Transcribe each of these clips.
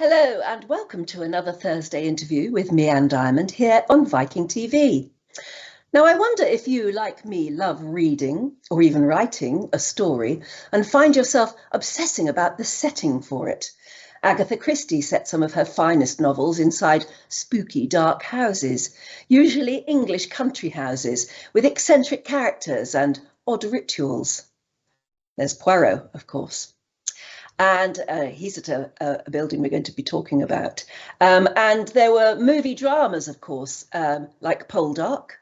Hello and welcome to another Thursday interview with me, Anne Diamond, here on Viking.TV. Now, I wonder if you, like me, love reading or even writing a story and find yourself obsessing about the setting for it. Agatha Christie set some of her finest novels inside spooky, dark houses, usually English country houses with eccentric characters and odd rituals. There's Poirot, of course. And he's at a building we're going to be talking about. And there were movie dramas, of course, like Poldark,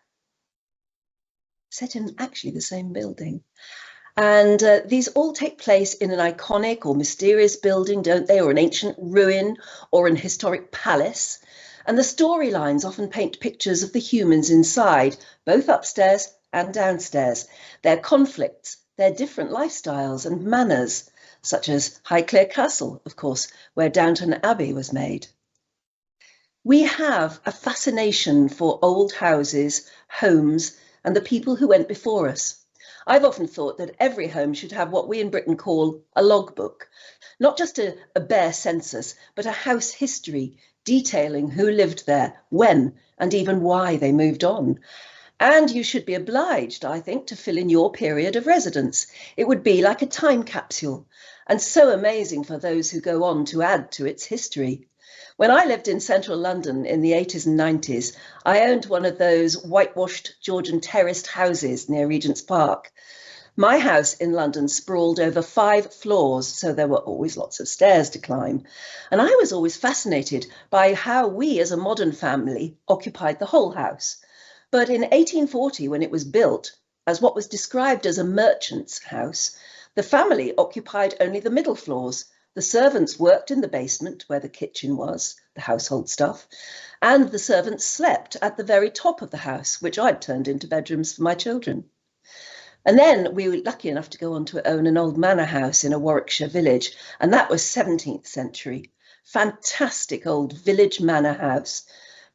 set in actually the same building. And these all take place in an iconic or mysterious building, don't they? Or an ancient ruin or an historic palace. And the storylines often paint pictures of the humans inside, both upstairs and downstairs, their conflicts, their different lifestyles and manners, such as Highclere Castle, of course, where Downton Abbey was made. We have a fascination for old houses, homes, and the people who went before us. I've often thought that every home should have what we in Britain call a logbook, not just a bare census, but a house history detailing who lived there, when, and even why they moved on. And you should be obliged, I think, to fill in your period of residence. It would be like a time capsule, and so amazing for those who go on to add to its history. When I lived in central London in the 80s and 90s, I owned one of those whitewashed Georgian terraced houses near Regent's Park. My house in London sprawled over 5 floors, so there were always lots of stairs to climb. And I was always fascinated by how we as a modern family occupied the whole house. But in 1840, when it was built as what was described as a merchant's house, the family occupied only the middle floors. The servants worked in the basement where the kitchen was, the household stuff, and the servants slept at the very top of the house, which I'd turned into bedrooms for my children. And then we were lucky enough to go on to own an old manor house in a Warwickshire village, and that was 17th century. Fantastic old village manor house.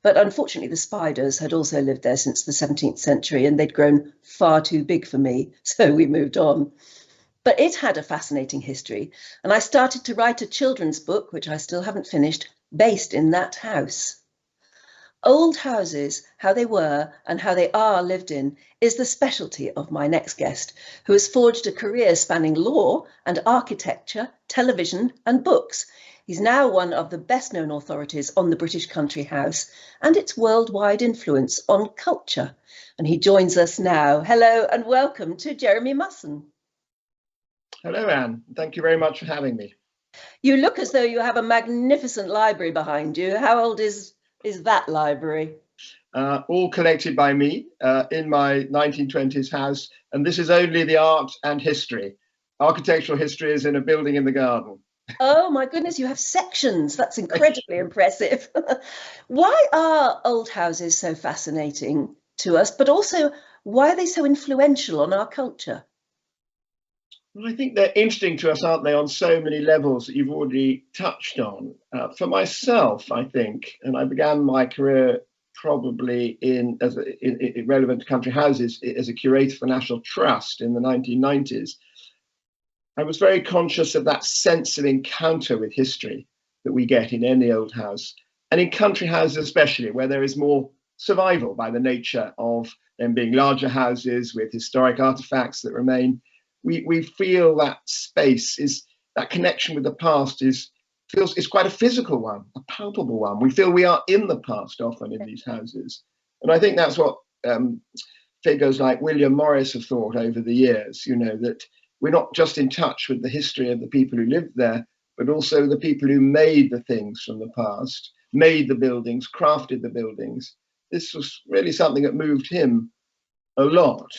But unfortunately, the spiders had also lived there since the 17th century and they'd grown far too big for me, so we moved on. But it had a fascinating history, and I started to write a children's book, which I still haven't finished, based in that house. Old houses, how they were and how they are lived in, is the specialty of my next guest, who has forged a career spanning law and architecture, television and books. He's now one of the best-known authorities on the British country house and its worldwide influence on culture. And he joins us now. Hello and welcome to Jeremy Musson. Hello, Anne. Thank you very much for having me. You look as though you have a magnificent library behind you. How old is that library? All collected by me in my 1920s house. And this is only the art and history. Architectural history is in a building in the garden. Oh my goodness, you have sections. That's incredibly impressive. Why are old houses so fascinating to us, but also why are they so influential on our culture? Well, I think they're interesting to us, aren't they, on so many levels that you've already touched on. For myself, I think, and I began my career probably in relevant to country houses as a curator for National Trust in the 1990s. I was very conscious of that sense of encounter with history that we get in any old house, and in country houses especially, where there is more survival by the nature of them being larger houses with historic artifacts that remain. We feel that space is, that connection with the past is quite a physical one, a palpable one. We feel we are in the past often in these houses. And I think that's what figures like William Morris have thought over the years, you know, that we're not just in touch with the history of the people who lived there, but also the people who made the things from the past, made the buildings, crafted the buildings. This was really something that moved him a lot.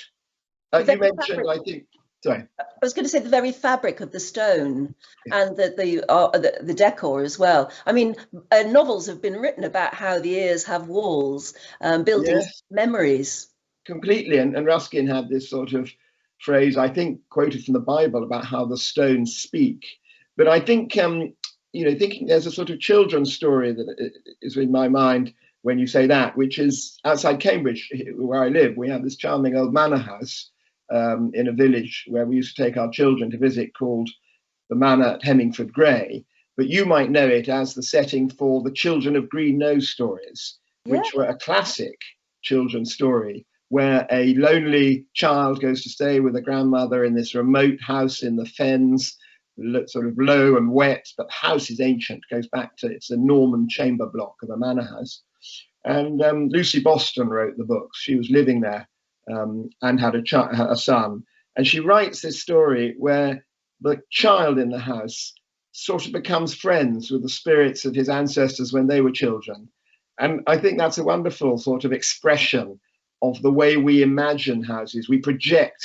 You mentioned, I think, sorry. I was going to say the very fabric of the stone and the decor as well. I mean, novels have been written about how the ears have walls, buildings, yes. Memories. Completely, and Ruskin had this sort of phrase, I think, quoted from the Bible about how the stones speak. But I think, thinking there's a sort of children's story that is in my mind when you say that, which is outside Cambridge, where I live. We have this charming old manor house in a village where we used to take our children to visit, called the Manor at Hemmingford Grey. but you might know it as the setting for the Children of Green Nose stories, which were a classic children's story, where a lonely child goes to stay with a grandmother in this remote house in the fens, sort of low and wet, but the house is ancient, goes back to, it's a Norman chamber block of a manor house. And Lucy Boston wrote the books. She was living there and had a son. And she writes this story where the child in the house sort of becomes friends with the spirits of his ancestors when they were children. And I think that's a wonderful sort of expression of the way we imagine houses. We project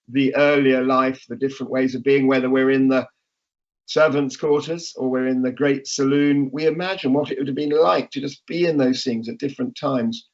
the earlier life, the different ways of being, whether we're in the servants' quarters or we're in the great saloon. We imagine what it would have been like to just be in those things at different times.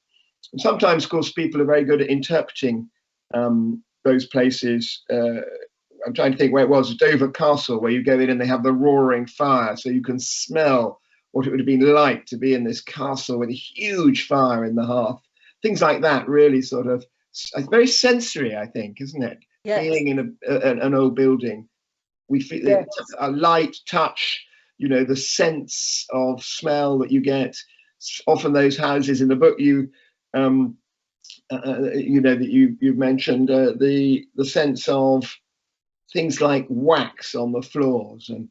And sometimes, of course, people are very good at interpreting those places. I'm trying to think where it was, Dover Castle, where you go in and they have the roaring fire, so you can smell what it would have been like to be in this castle with a huge fire in the hearth. Things like that really sort of, it's very sensory, I think, isn't it? Yes. Being in an old building, we feel a light touch, you know, the sense of smell that you get. Often those houses in the book you know, that you've mentioned, the sense of things like wax on the floors and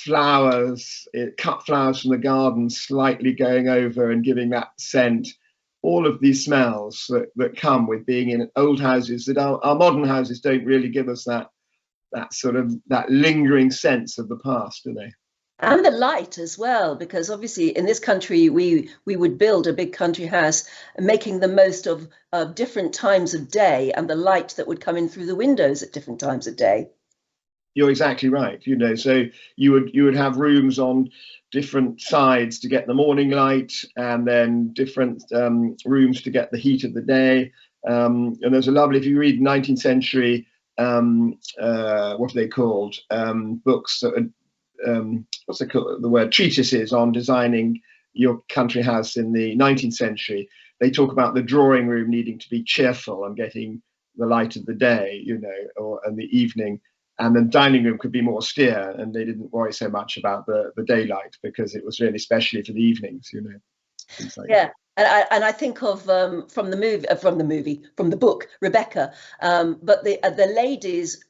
flowers, cut flowers from the garden slightly going over and giving that scent. All of these smells that come with being in old houses that our modern houses don't really give us that sort of that lingering sense of the past, do they? And the light as well, because obviously in this country we would build a big country house making the most of different times of day and the light that would come in through the windows at different times of day. You're exactly right. You know, so you would have rooms on different sides to get the morning light, and then different rooms to get the heat of the day. And there's a lovely, if you read 19th century, what are they called? Books that are, what's it called? The word treatises on designing your country house in the 19th century. They talk about the drawing room needing to be cheerful and getting the light of the day, you know, and the evening. And the dining room could be more austere, and they didn't worry so much about the daylight because it was really especially for the evenings, you know. Like yeah. And I think of from the book Rebecca, but the lady's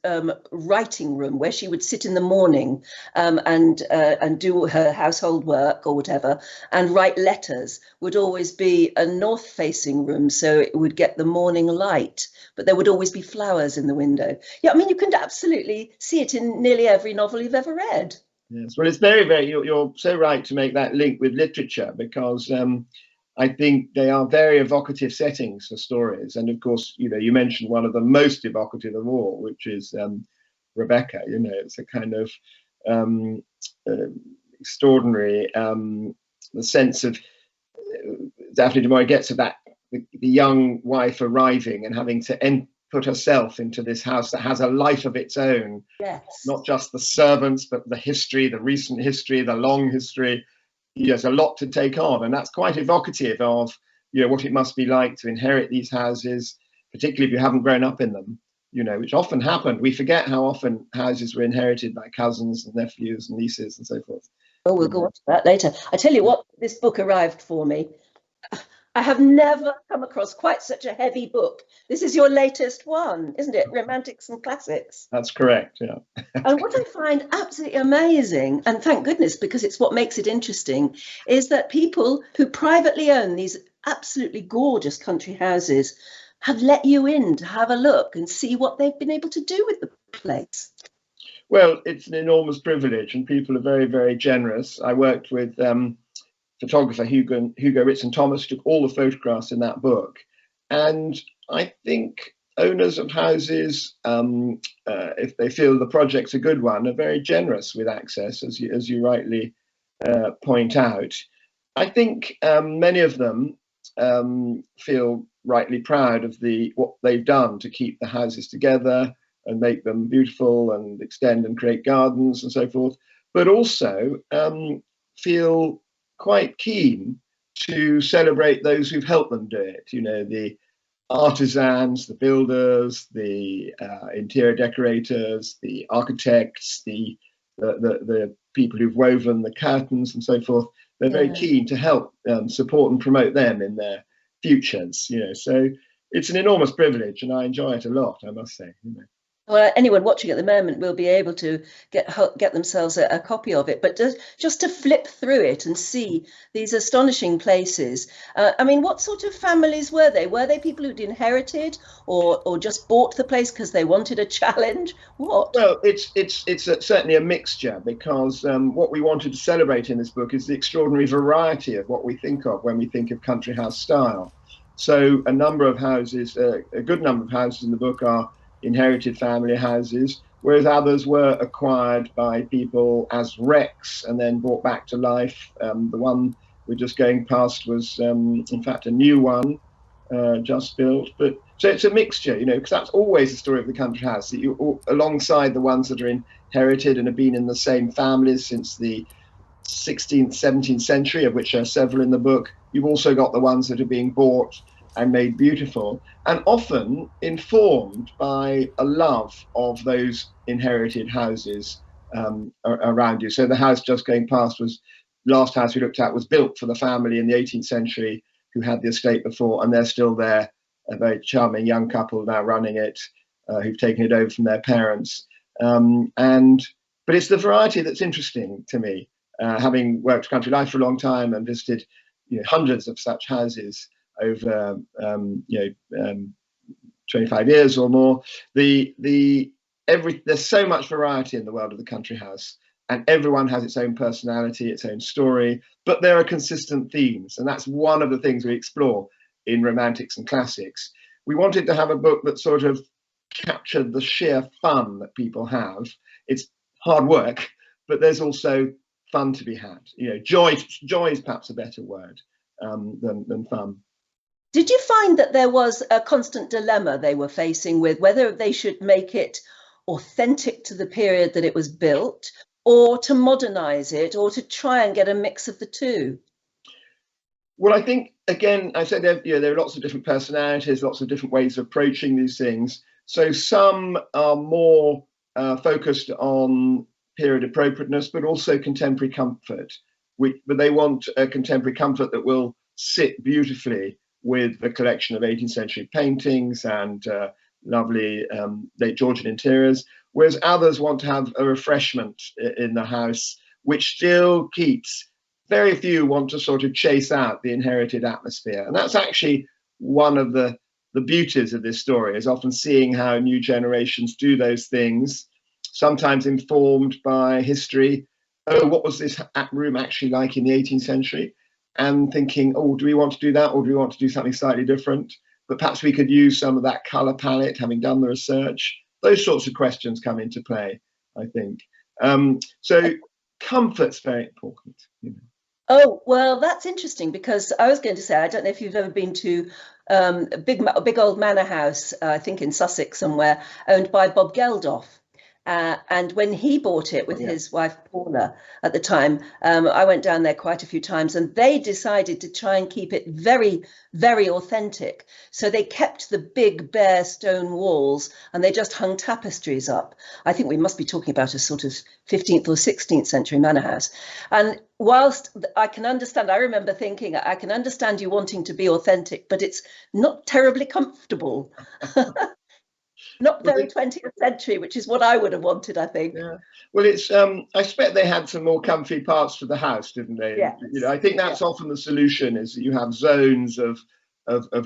writing room where she would sit in the morning and do her household work or whatever and write letters would always be a north-facing room, so it would get the morning light, but there would always be flowers in the window. Yeah, I mean, you can absolutely see it in nearly every novel you've ever read. Yes, well, it's very, very. You're so right to make that link with literature because. I think they are very evocative settings for stories. And of course, you know, you mentioned one of the most evocative of all, which is Rebecca. You know, it's a kind of extraordinary, the sense of Daphne du Maurier gets at that, the young wife arriving and having to put herself into this house that has a life of its own. Yes. Not just the servants, but the history, the recent history, the long history. There's a lot to take on, and that's quite evocative of, you know, what it must be like to inherit these houses, particularly if you haven't grown up in them, you know, which often happened. We forget how often houses were inherited by cousins and nephews and nieces and so forth. Oh, we'll go on to that later. I tell you what, this book arrived for me. I have never come across quite such a heavy book. This is your latest one, isn't it? Romantics and Classics. That's correct, yeah. And what I find absolutely amazing, and thank goodness, because it's what makes it interesting, is that people who privately own these absolutely gorgeous country houses have let you in to have a look and see what they've been able to do with the place. Well, it's an enormous privilege, and people are very, very generous. I worked with photographer Hugo Ritson-Thomas, took all the photographs in that book. And I think owners of houses, if they feel the project's a good one, are very generous with access, as you rightly point out. I think many of them feel rightly proud of what they've done to keep the houses together and make them beautiful and extend and create gardens and so forth, but also feel quite keen to celebrate those who've helped them do it. You know, the artisans, the builders, the interior decorators, the architects, the people who've woven the curtains and so forth. They're very keen to help support and promote them in their futures, so it's an enormous privilege, and I enjoy it a lot, I must say. Well, anyone watching at the moment will be able to get themselves a copy of it. But just to flip through it and see these astonishing places. I mean, what sort of families were they? Were they people who'd inherited or just bought the place because they wanted a challenge? What? Well, it's certainly a mixture, because what we wanted to celebrate in this book is the extraordinary variety of what we think of when we think of country house style. So a number of houses, a good number of houses in the book are inherited family houses, whereas others were acquired by people as wrecks and then brought back to life. The one we're just going past was, in fact, a new one just built. But so it's a mixture, because that's always the story of the country house, that you, alongside the ones that are inherited and have been in the same families since the 16th, 17th century, of which there are several in the book, you've also got the ones that are being bought and made beautiful, and often informed by a love of those inherited houses around you. So the house just going past last house we looked at was built for the family in the 18th century who had the estate before, and they're still there, a very charming young couple now running it, who've taken it over from their parents. But it's the variety that's interesting to me, having worked country life for a long time and visited hundreds of such houses over 25 years or more. There's so much variety in the world of the country house, and everyone has its own personality, its own story, but there are consistent themes, and that's one of the things we explore in Romantics and Classics. We wanted to have a book that sort of captured the sheer fun that people have. It's hard work, but there's also fun to be had. Joy is perhaps a better word than fun. Did you find that there was a constant dilemma they were facing with whether they should make it authentic to the period that it was built, or to modernize it, or to try and get a mix of the two? Well, I think, again, I said there are lots of different personalities, lots of different ways of approaching these things. So some are more focused on period appropriateness, but also contemporary comfort. But they want a contemporary comfort that will sit beautifully with the collection of 18th century paintings and lovely late Georgian interiors, whereas others want to have a refreshment in the house, which still keeps, very few want to sort of chase out the inherited atmosphere. And that's actually one of the beauties of this story, is often seeing how new generations do those things, sometimes informed by history. Oh, what was this room actually like in the 18th century? And thinking, oh, do we want to do that, or do we want to do something slightly different? But perhaps we could use some of that colour palette, having done the research. Those sorts of questions come into play, I think. So comfort's very important. Oh, well, that's interesting, because I was going to say, I don't know if you've ever been to a big old manor house, I think in Sussex somewhere, owned by Bob Geldof. And when he bought it with his wife Paula at the time, I went down there quite a few times, and they decided to try and keep it very, very authentic. So they kept the big bare stone walls, and they just hung tapestries up. I think we must be talking about a sort of 15th or 16th century manor house. And whilst I can understand, I remember thinking, I can understand you wanting to be authentic, but it's not terribly comfortable. Not very 20th century, which is what I would have wanted, I think. Yeah. Well, it's I expect they had some more comfy parts to the house, didn't they? Yes. I think that's often the solution, is that you have zones of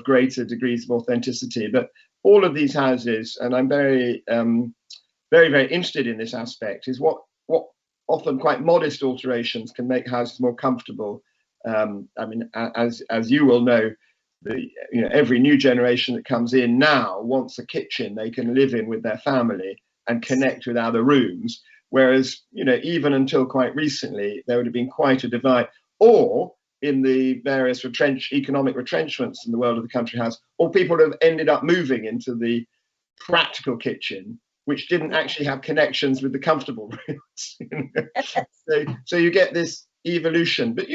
greater degrees of authenticity. But all of these houses, and I'm very, very, very interested in this aspect, is what often quite modest alterations can make houses more comfortable. I mean, as you will know, every new generation that comes in now wants a kitchen they can live in with their family and connect with other rooms, whereas even until quite recently there would have been quite a divide, or in the various economic retrenchments in the world of the country house, or people have ended up moving into the practical kitchen, which didn't actually have connections with the comfortable rooms. So you get this evolution. But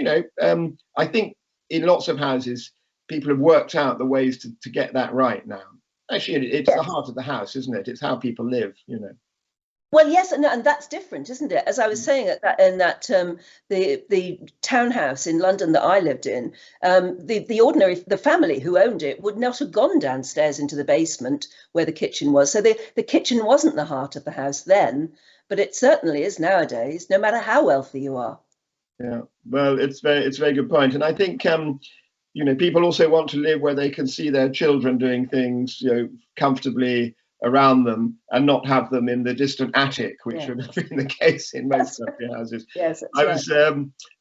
I think in lots of houses people have worked out the ways to get that right now. Actually, it's the heart of the house, isn't it? It's how people live, Well, yes, and that's different, isn't it? As I was saying, the townhouse in London that I lived in, the family who owned it would not have gone downstairs into the basement where the kitchen was. So the kitchen wasn't the heart of the house then, but it certainly is nowadays, no matter how wealthy you are. Yeah, well, it's a very good point, and I think people also want to live where they can see their children doing things, comfortably around them, and not have them in the distant attic, which would have been the case in most country houses. Yes, I was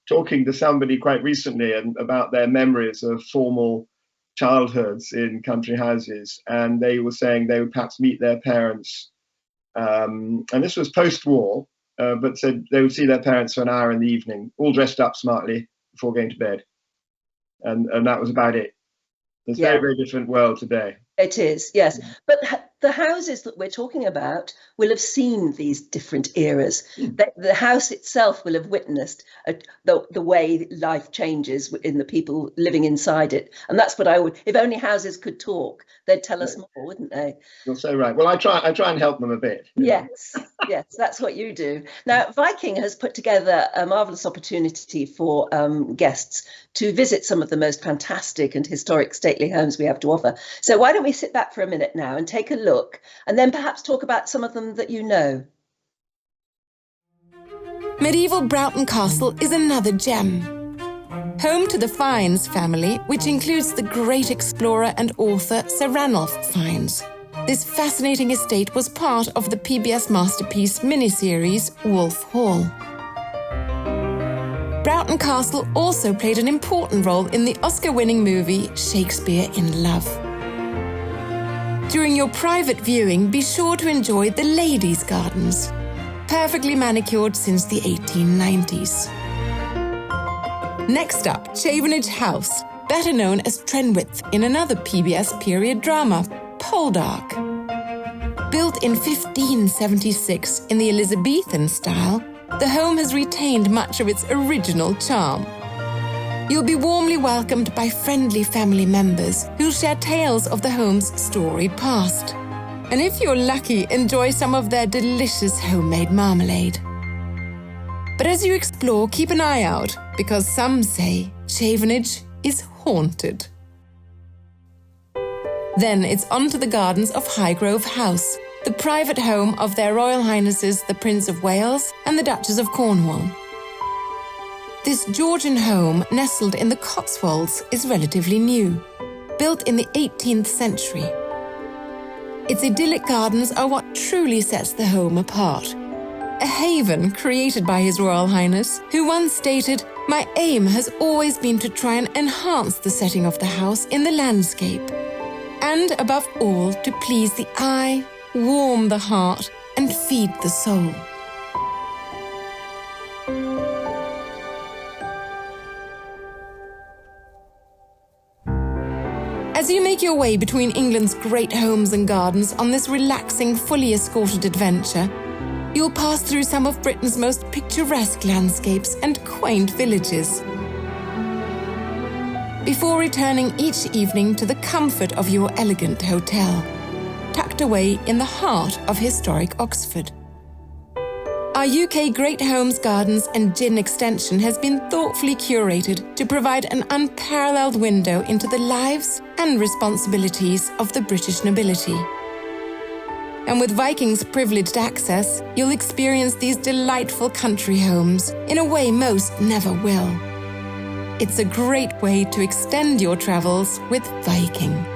talking to somebody quite recently about their memories of formal childhoods in country houses, and they were saying they would perhaps meet their parents, and this was post-war, but said they would see their parents for an hour in the evening, all dressed up smartly before going to bed, and that was about it. It's a very, very different world today. It is, yes. But the houses that we're talking about will have seen these different eras. The house itself will have witnessed the way life changes in the people living inside it. And that's what if only houses could talk, they'd tell us more, wouldn't they? You're so right. Well, I try and help them a bit. Yes, yes, that's what you do. Now, Viking has put together a marvellous opportunity for guests to visit some of the most fantastic and historic stately homes we have to offer. So why don't we sit back for a minute now and take a look, and then perhaps talk about some of them that you know. Medieval Broughton Castle is another gem. Home to the Fiennes family, which includes the great explorer and author Sir Ranulph Fiennes. This fascinating estate was part of the PBS masterpiece miniseries Wolf Hall. Broughton Castle also played an important role in the Oscar-winning movie Shakespeare in Love. During your private viewing, be sure to enjoy the ladies' gardens, perfectly manicured since the 1890s. Next up, Chavenage House, better known as Trenwith in another PBS period drama, Poldark. Built in 1576 in the Elizabethan style, the home has retained much of its original charm. You'll be warmly welcomed by friendly family members who'll share tales of the home's storied past. And if you're lucky, enjoy some of their delicious homemade marmalade. But as you explore, keep an eye out, because some say Chavenage is haunted. Then it's on to the gardens of Highgrove House, the private home of their Royal Highnesses the Prince of Wales and the Duchess of Cornwall. This Georgian home, nestled in the Cotswolds, is relatively new, built in the 18th century. Its idyllic gardens are what truly sets the home apart. A haven created by His Royal Highness, who once stated, "My aim has always been to try and enhance the setting of the house in the landscape, and above all, to please the eye, warm the heart, and feed the soul." As you make your way between England's great homes and gardens on this relaxing, fully escorted adventure, you'll pass through some of Britain's most picturesque landscapes and quaint villages, before returning each evening to the comfort of your elegant hotel, tucked away in the heart of historic Oxford. Our UK Great Homes Gardens and Gin extension has been thoughtfully curated to provide an unparalleled window into the lives and responsibilities of the British nobility. And with Viking's privileged access, you'll experience these delightful country homes in a way most never will. It's a great way to extend your travels with Viking.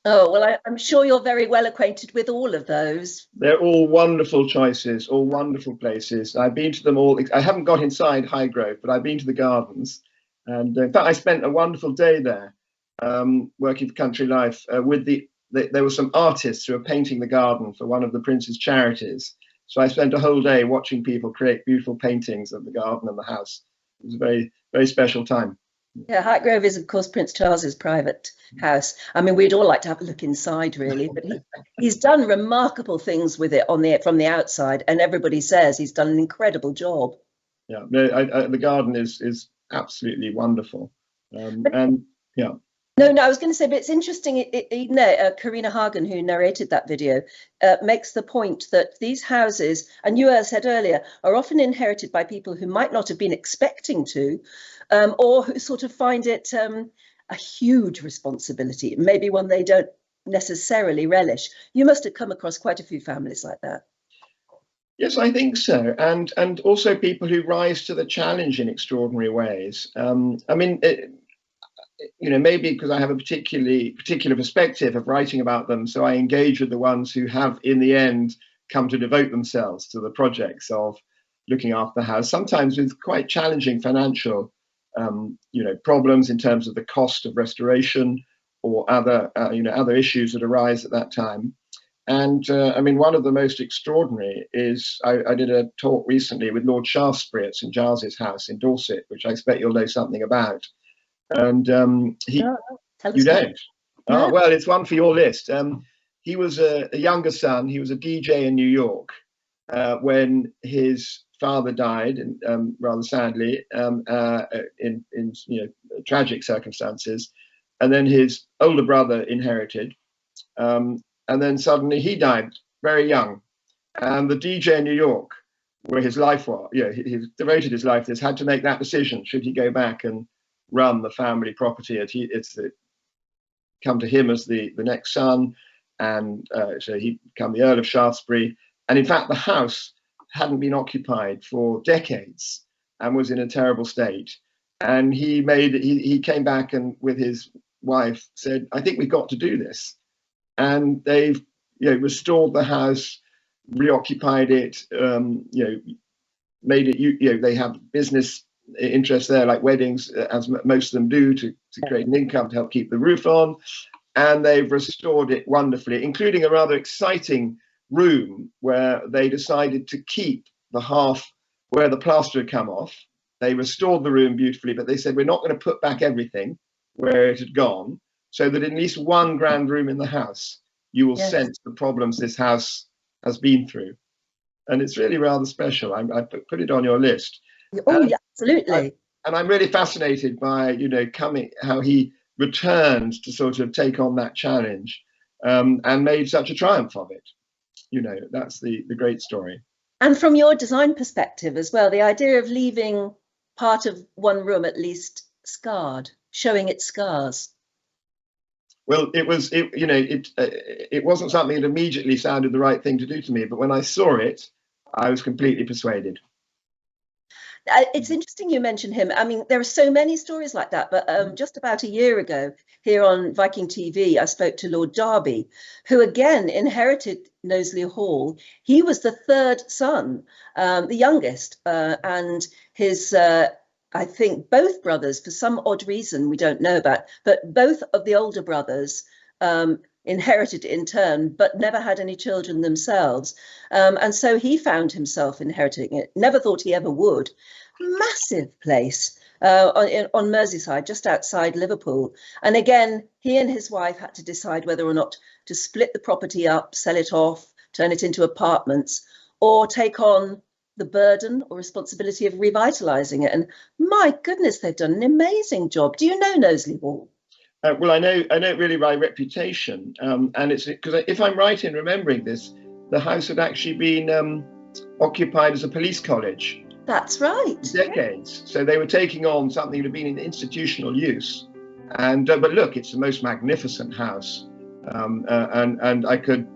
Oh, well, I'm sure you're very well acquainted with all of those. They're all wonderful choices, all wonderful places. I've been to them all. I haven't got inside Highgrove, but I've been to the gardens. And in fact, I spent a wonderful day there working for Country Life there were some artists who were painting the garden for one of the Prince's charities. So I spent a whole day watching people create beautiful paintings of the garden and the house. It was a very, very special time. Yeah, Highgrove is, of course, Prince Charles's private house. I mean, we'd all like to have a look inside, really, but he's done remarkable things with it from the outside, and everybody says he's done an incredible job. Yeah, the garden is absolutely wonderful. And yeah. No, I was going to say, but it's interesting. Karina Hagen, who narrated that video, makes the point that these houses, and you said earlier, are often inherited by people who might not have been expecting to, or who sort of find it a huge responsibility, maybe one they don't necessarily relish. You must have come across quite a few families like that. Yes, I think so, and also people who rise to the challenge in extraordinary ways. I mean, maybe because I have a particular perspective of writing about them, so I engage with the ones who have, in the end, come to devote themselves to the projects of looking after the house, sometimes with quite challenging financial, problems in terms of the cost of restoration or other issues that arise at that time. And I mean, one of the most extraordinary is I did a talk recently with Lord Shaftesbury at St Giles's house in Dorset, which I expect you'll know something about. And you don't? No. Oh, well, it's one for your list. He was a younger son. He was a DJ in New York when his father died, and rather sadly, in tragic circumstances. And then his older brother inherited. And then suddenly he died very young. And the DJ in New York, where his life was, he devoted his life to this, had to make that decision. Should he go back and run the family property? It's come to him as the next son. And so he became the Earl of Shaftesbury. And in fact, the house hadn't been occupied for decades and was in a terrible state. And he came back and with his wife said, I think we've got to do this. And they've restored the house, reoccupied it, made it, they have business interests there, like weddings, as most of them do, to create an income to help keep the roof on. And they've restored it wonderfully, including a rather exciting room where they decided to keep the half where the plaster had come off. They restored the room beautifully, but they said, we're not going to put back everything where it had gone, so that in at least one grand room in the house, you will sense the problems this house has been through. And it's really rather special. I put it on your list. Oh, yeah, absolutely. And I'm really fascinated by, how he returned to sort of take on that challenge and made such a triumph of it. That's the great story. And from your design perspective as well, the idea of leaving part of one room at least scarred, showing its scars. Well, it wasn't something that immediately sounded the right thing to do to me, but when I saw it, I was completely persuaded. It's interesting you mention him. I mean, there are so many stories like that, but just about a year ago here on Viking.TV, I spoke to Lord Derby, who again inherited Knowsley Hall. He was the third son, the youngest, and his I think both brothers, for some odd reason we don't know about, but both of the older brothers inherited in turn, but never had any children themselves. And so he found himself inheriting it. Never thought he ever would. Massive place on Merseyside, just outside Liverpool. And again, he and his wife had to decide whether or not to split the property up, sell it off, turn it into apartments, or take on the burden or responsibility of revitalising it. And my goodness, they've done an amazing job. Do you know Knowsley Hall? Well, I know it really by reputation, and it's because if I'm right in remembering this, the house had actually been occupied as a police college. That's right. For decades. So they were taking on something that had been in institutional use. And but look, it's the most magnificent house, and I could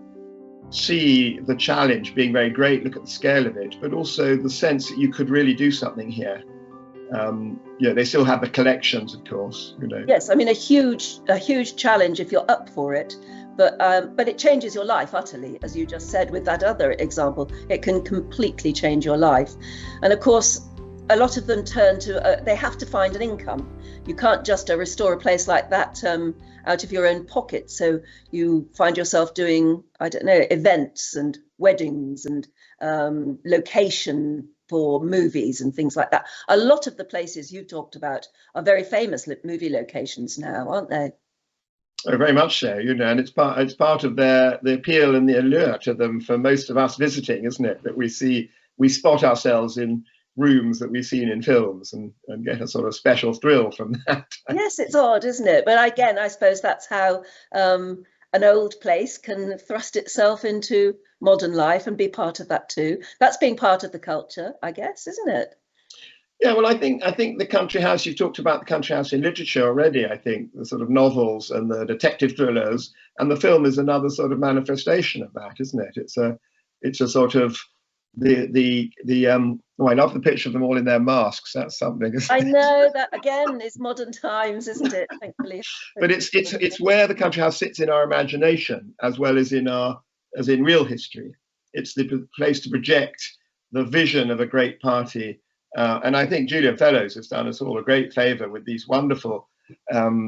see the challenge being very great. Look at the scale of it, but also the sense that you could really do something here. They still have the collections, of course. Yes, I mean a huge challenge if you're up for it, but it changes your life utterly, as you just said with that other example. It can completely change your life, and of course, a lot of them turn to they have to find an income. You can't just restore a place like that out of your own pocket. So you find yourself doing, I don't know, events and weddings and location for movies and things like that. A lot of the places you talked about are very famous movie locations now, aren't they? Oh, very much so, and it's part of the appeal and the allure to them for most of us visiting, isn't it? That we spot ourselves in rooms that we've seen in films and get a sort of special thrill from that. Yes, it's odd, isn't it? But again, I suppose that's how an old place can thrust itself into modern life and be part of that too. That's being part of the culture, I guess, isn't it? Yeah, well, I think the country house, you've talked about the country house in literature already. I think the sort of novels and the detective thrillers, and the film is another sort of manifestation of that, isn't it? It's a sort of oh, I love the picture of them all in their masks. That's something. I know that again is modern times, isn't it? Thankfully. But it's where the country house sits in our imagination as well as in real history. It's the place to project the vision of a great party. And I think Julian Fellowes has done us all a great favour with these wonderful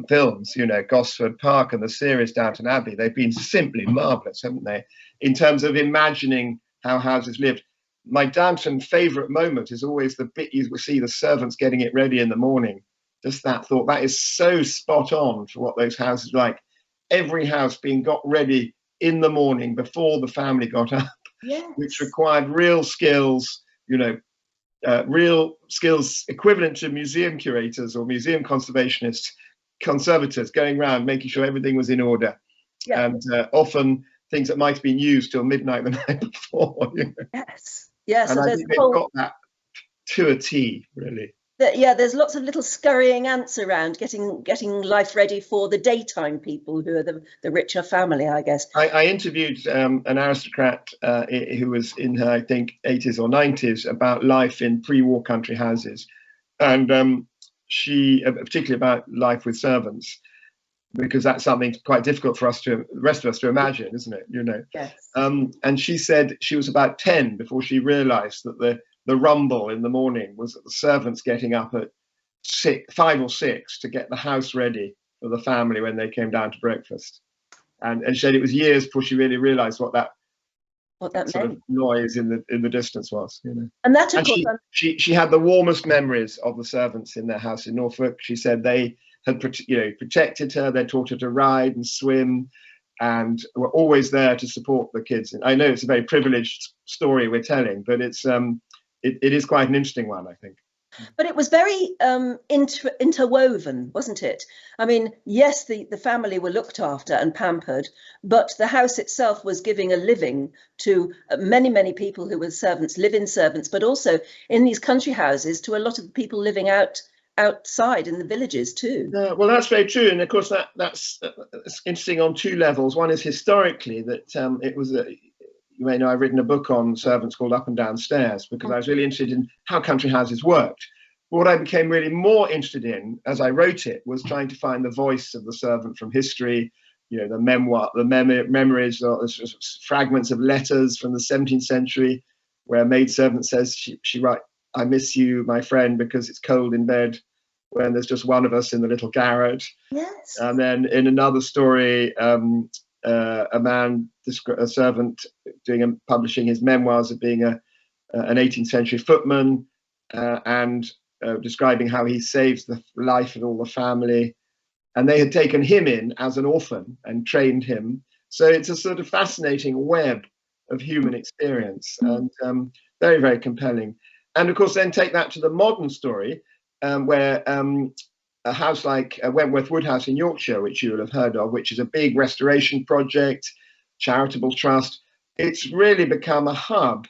films, you know, Gosford Park and the series Downton Abbey. They've been simply marvellous, haven't they, in terms of imagining how houses lived. My Downton favourite moment is always the bit you see the servants getting it ready in the morning. Just that thought, that is so spot on for what those houses are like. Every house being got ready in the morning before the family got up, yes. Which required real skills, you know, real skills equivalent to museum curators or museum conservationists, conservators going around making sure everything was in order. Yeah. And often things that might have been used till midnight the night before. You know? Yes, yes. And I think they've got that to a T, really. Yeah, there's lots of little scurrying ants around getting life ready for the daytime people who are the richer family, I guess. I interviewed an aristocrat who was in her, I think, 80s or 90s about life in pre-war country houses. And she, particularly about life with servants, because that's something quite difficult for the rest of us to imagine, isn't it? You know. Yes. And she said she was about 10 before she realised that the rumble in the morning was that the servants getting up at 5 or 6 to get the house ready for the family when they came down to breakfast. And she said it was years before she really realised what that sort of noise in the distance was. You know. And that, of course, she had the warmest memories of the servants in their house in Norfolk. She said they had protected her, they taught her to ride and swim, and were always there to support the kids. And I know it's a very privileged story we're telling, but it is quite an interesting one, I think. But it was very interwoven, wasn't it? I mean, yes, the family were looked after and pampered, but the house itself was giving a living to many, many people who were servants, live-in servants, but also in these country houses to a lot of people living outside in the villages too. Well, that's very true, and of course that's interesting on two levels. One is historically that it was you may know I've written a book on servants called Up and Down Stairs, because I was really interested in how country houses worked. But what I became really more interested in as I wrote it was trying to find the voice of the servant from history, you know, memories, or fragments of letters from the 17th century where a maidservant says she writes, "I miss you, my friend, because it's cold in bed when there's just one of us in the little garret." Yes. And then in another story, a servant publishing his memoirs of being an 18th century footman and describing how he saves the life of all the family. And they had taken him in as an orphan and trained him. So it's a sort of fascinating web of human experience, and very, very compelling. And of course, then take that to the modern story, where a house like Wentworth Woodhouse in Yorkshire, which you will have heard of, which is a big restoration project, charitable trust, it's really become a hub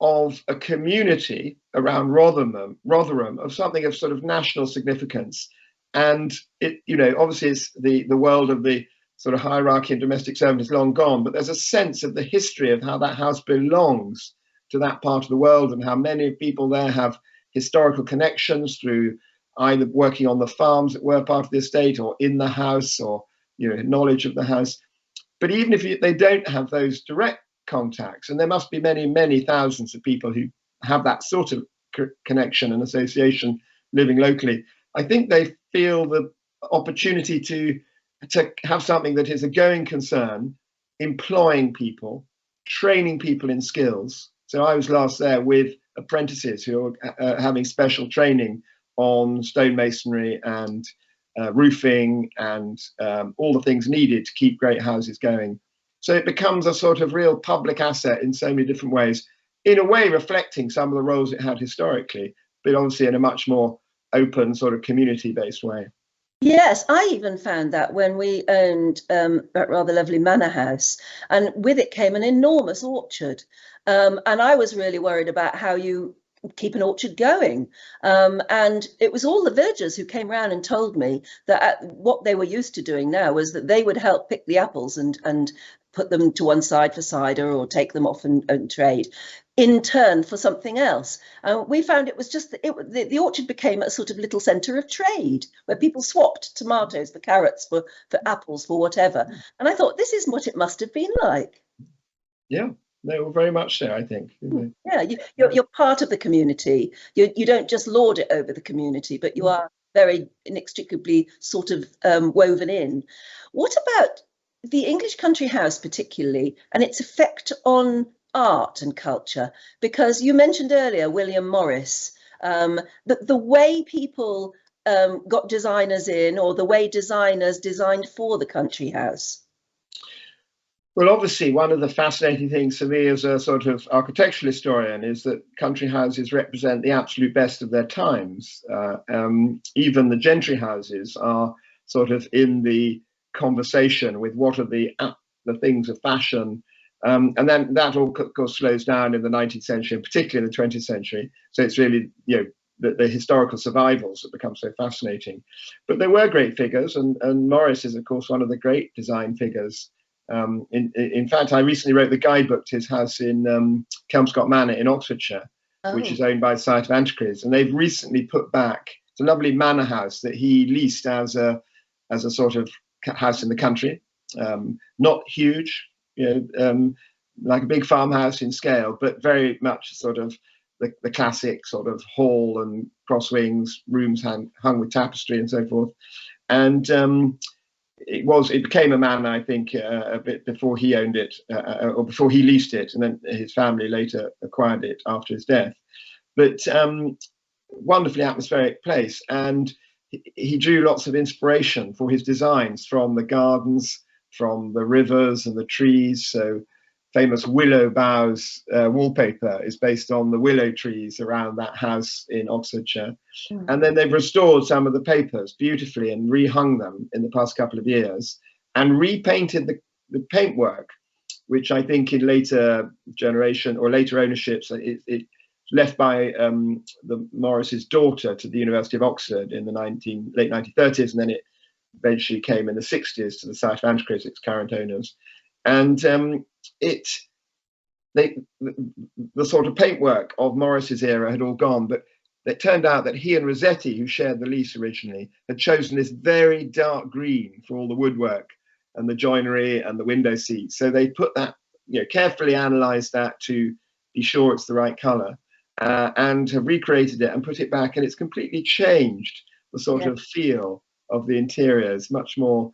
of a community around Rotherham of something of sort of national significance. And it, you know, obviously it's the world of the sort of hierarchy and domestic servant is long gone, but there's a sense of the history of how that house belongs to that part of the world, and how many people there have historical connections through either working on the farms that were part of the estate, or in the house, or, you know, knowledge of the house. But even if they don't have those direct contacts, and there must be many, many thousands of people who have that sort of connection and association living locally, I think they feel the opportunity to have something that is a going concern, employing people, training people in skills. So I was last there with apprentices who are having special training on stonemasonry and roofing and all the things needed to keep great houses going. So it becomes a sort of real public asset in so many different ways. in a way reflecting some of the roles it had historically, but obviously in a much more open sort of community-based way. Yes, I even found that when we owned that rather lovely manor house, and with it came an enormous orchard. And I was really worried about how you keep an orchard going. And it was all the villagers who came round and told me that what they were used to doing now was that they would help pick the apples and put them to one side for cider or take them off and trade in turn for something else. We found it was just the orchard became a sort of little centre of trade where people swapped tomatoes for carrots, for apples, for whatever. And I thought, this is what it must have been like. Yeah, they were very much so, I think. Yeah, you're part of the community. You don't just lord it over the community, but you are very inextricably sort of woven in. What about the English country house particularly, and its effect on art and culture? Because you mentioned earlier William Morris, the way people got designers in, or the way designers designed for the country house. Well, obviously, one of the fascinating things for me as a sort of architectural historian is that country houses represent the absolute best of their times. Even the gentry houses are sort of in the conversation with what are the things of fashion. And then that all, of course, slows down in the 19th century, and particularly in the 20th century. So it's really, the historical survivals that become so fascinating. But there were great figures, and Morris is, of course, one of the great design figures. In fact, I recently wrote the guidebook to his house in Kelmscott Manor in Oxfordshire, which is owned by the Society of Antiquaries. And they've recently put back, it's a lovely manor house that he leased as a sort of house in the country. Not huge, like a big farmhouse in scale, but very much sort of the classic sort of hall and cross wings, rooms hung with tapestry and so forth. And it became a manor, I think, a bit before he owned it, or before he leased it, and then his family later acquired it after his death. But wonderfully atmospheric place, and he drew lots of inspiration for his designs from the gardens, from the rivers and the trees. So famous willow boughs wallpaper is based on the willow trees around that house in Oxfordshire. And then they've restored some of the papers beautifully and rehung them in the past couple of years, and repainted the paintwork, which I think in later generation or later ownerships, it left by the Morris's daughter to the University of Oxford in the late 1930s, and then it eventually came in the 60s to the Society of Antiquaries, its current owners. And the sort of paintwork of Morris's era had all gone, but it turned out that he and Rossetti, who shared the lease originally, had chosen this very dark green for all the woodwork and the joinery and the window seats. So they put that, carefully analysed that to be sure it's the right colour, and have recreated it and put it back, and it's completely changed the sort of feel of the interiors, much more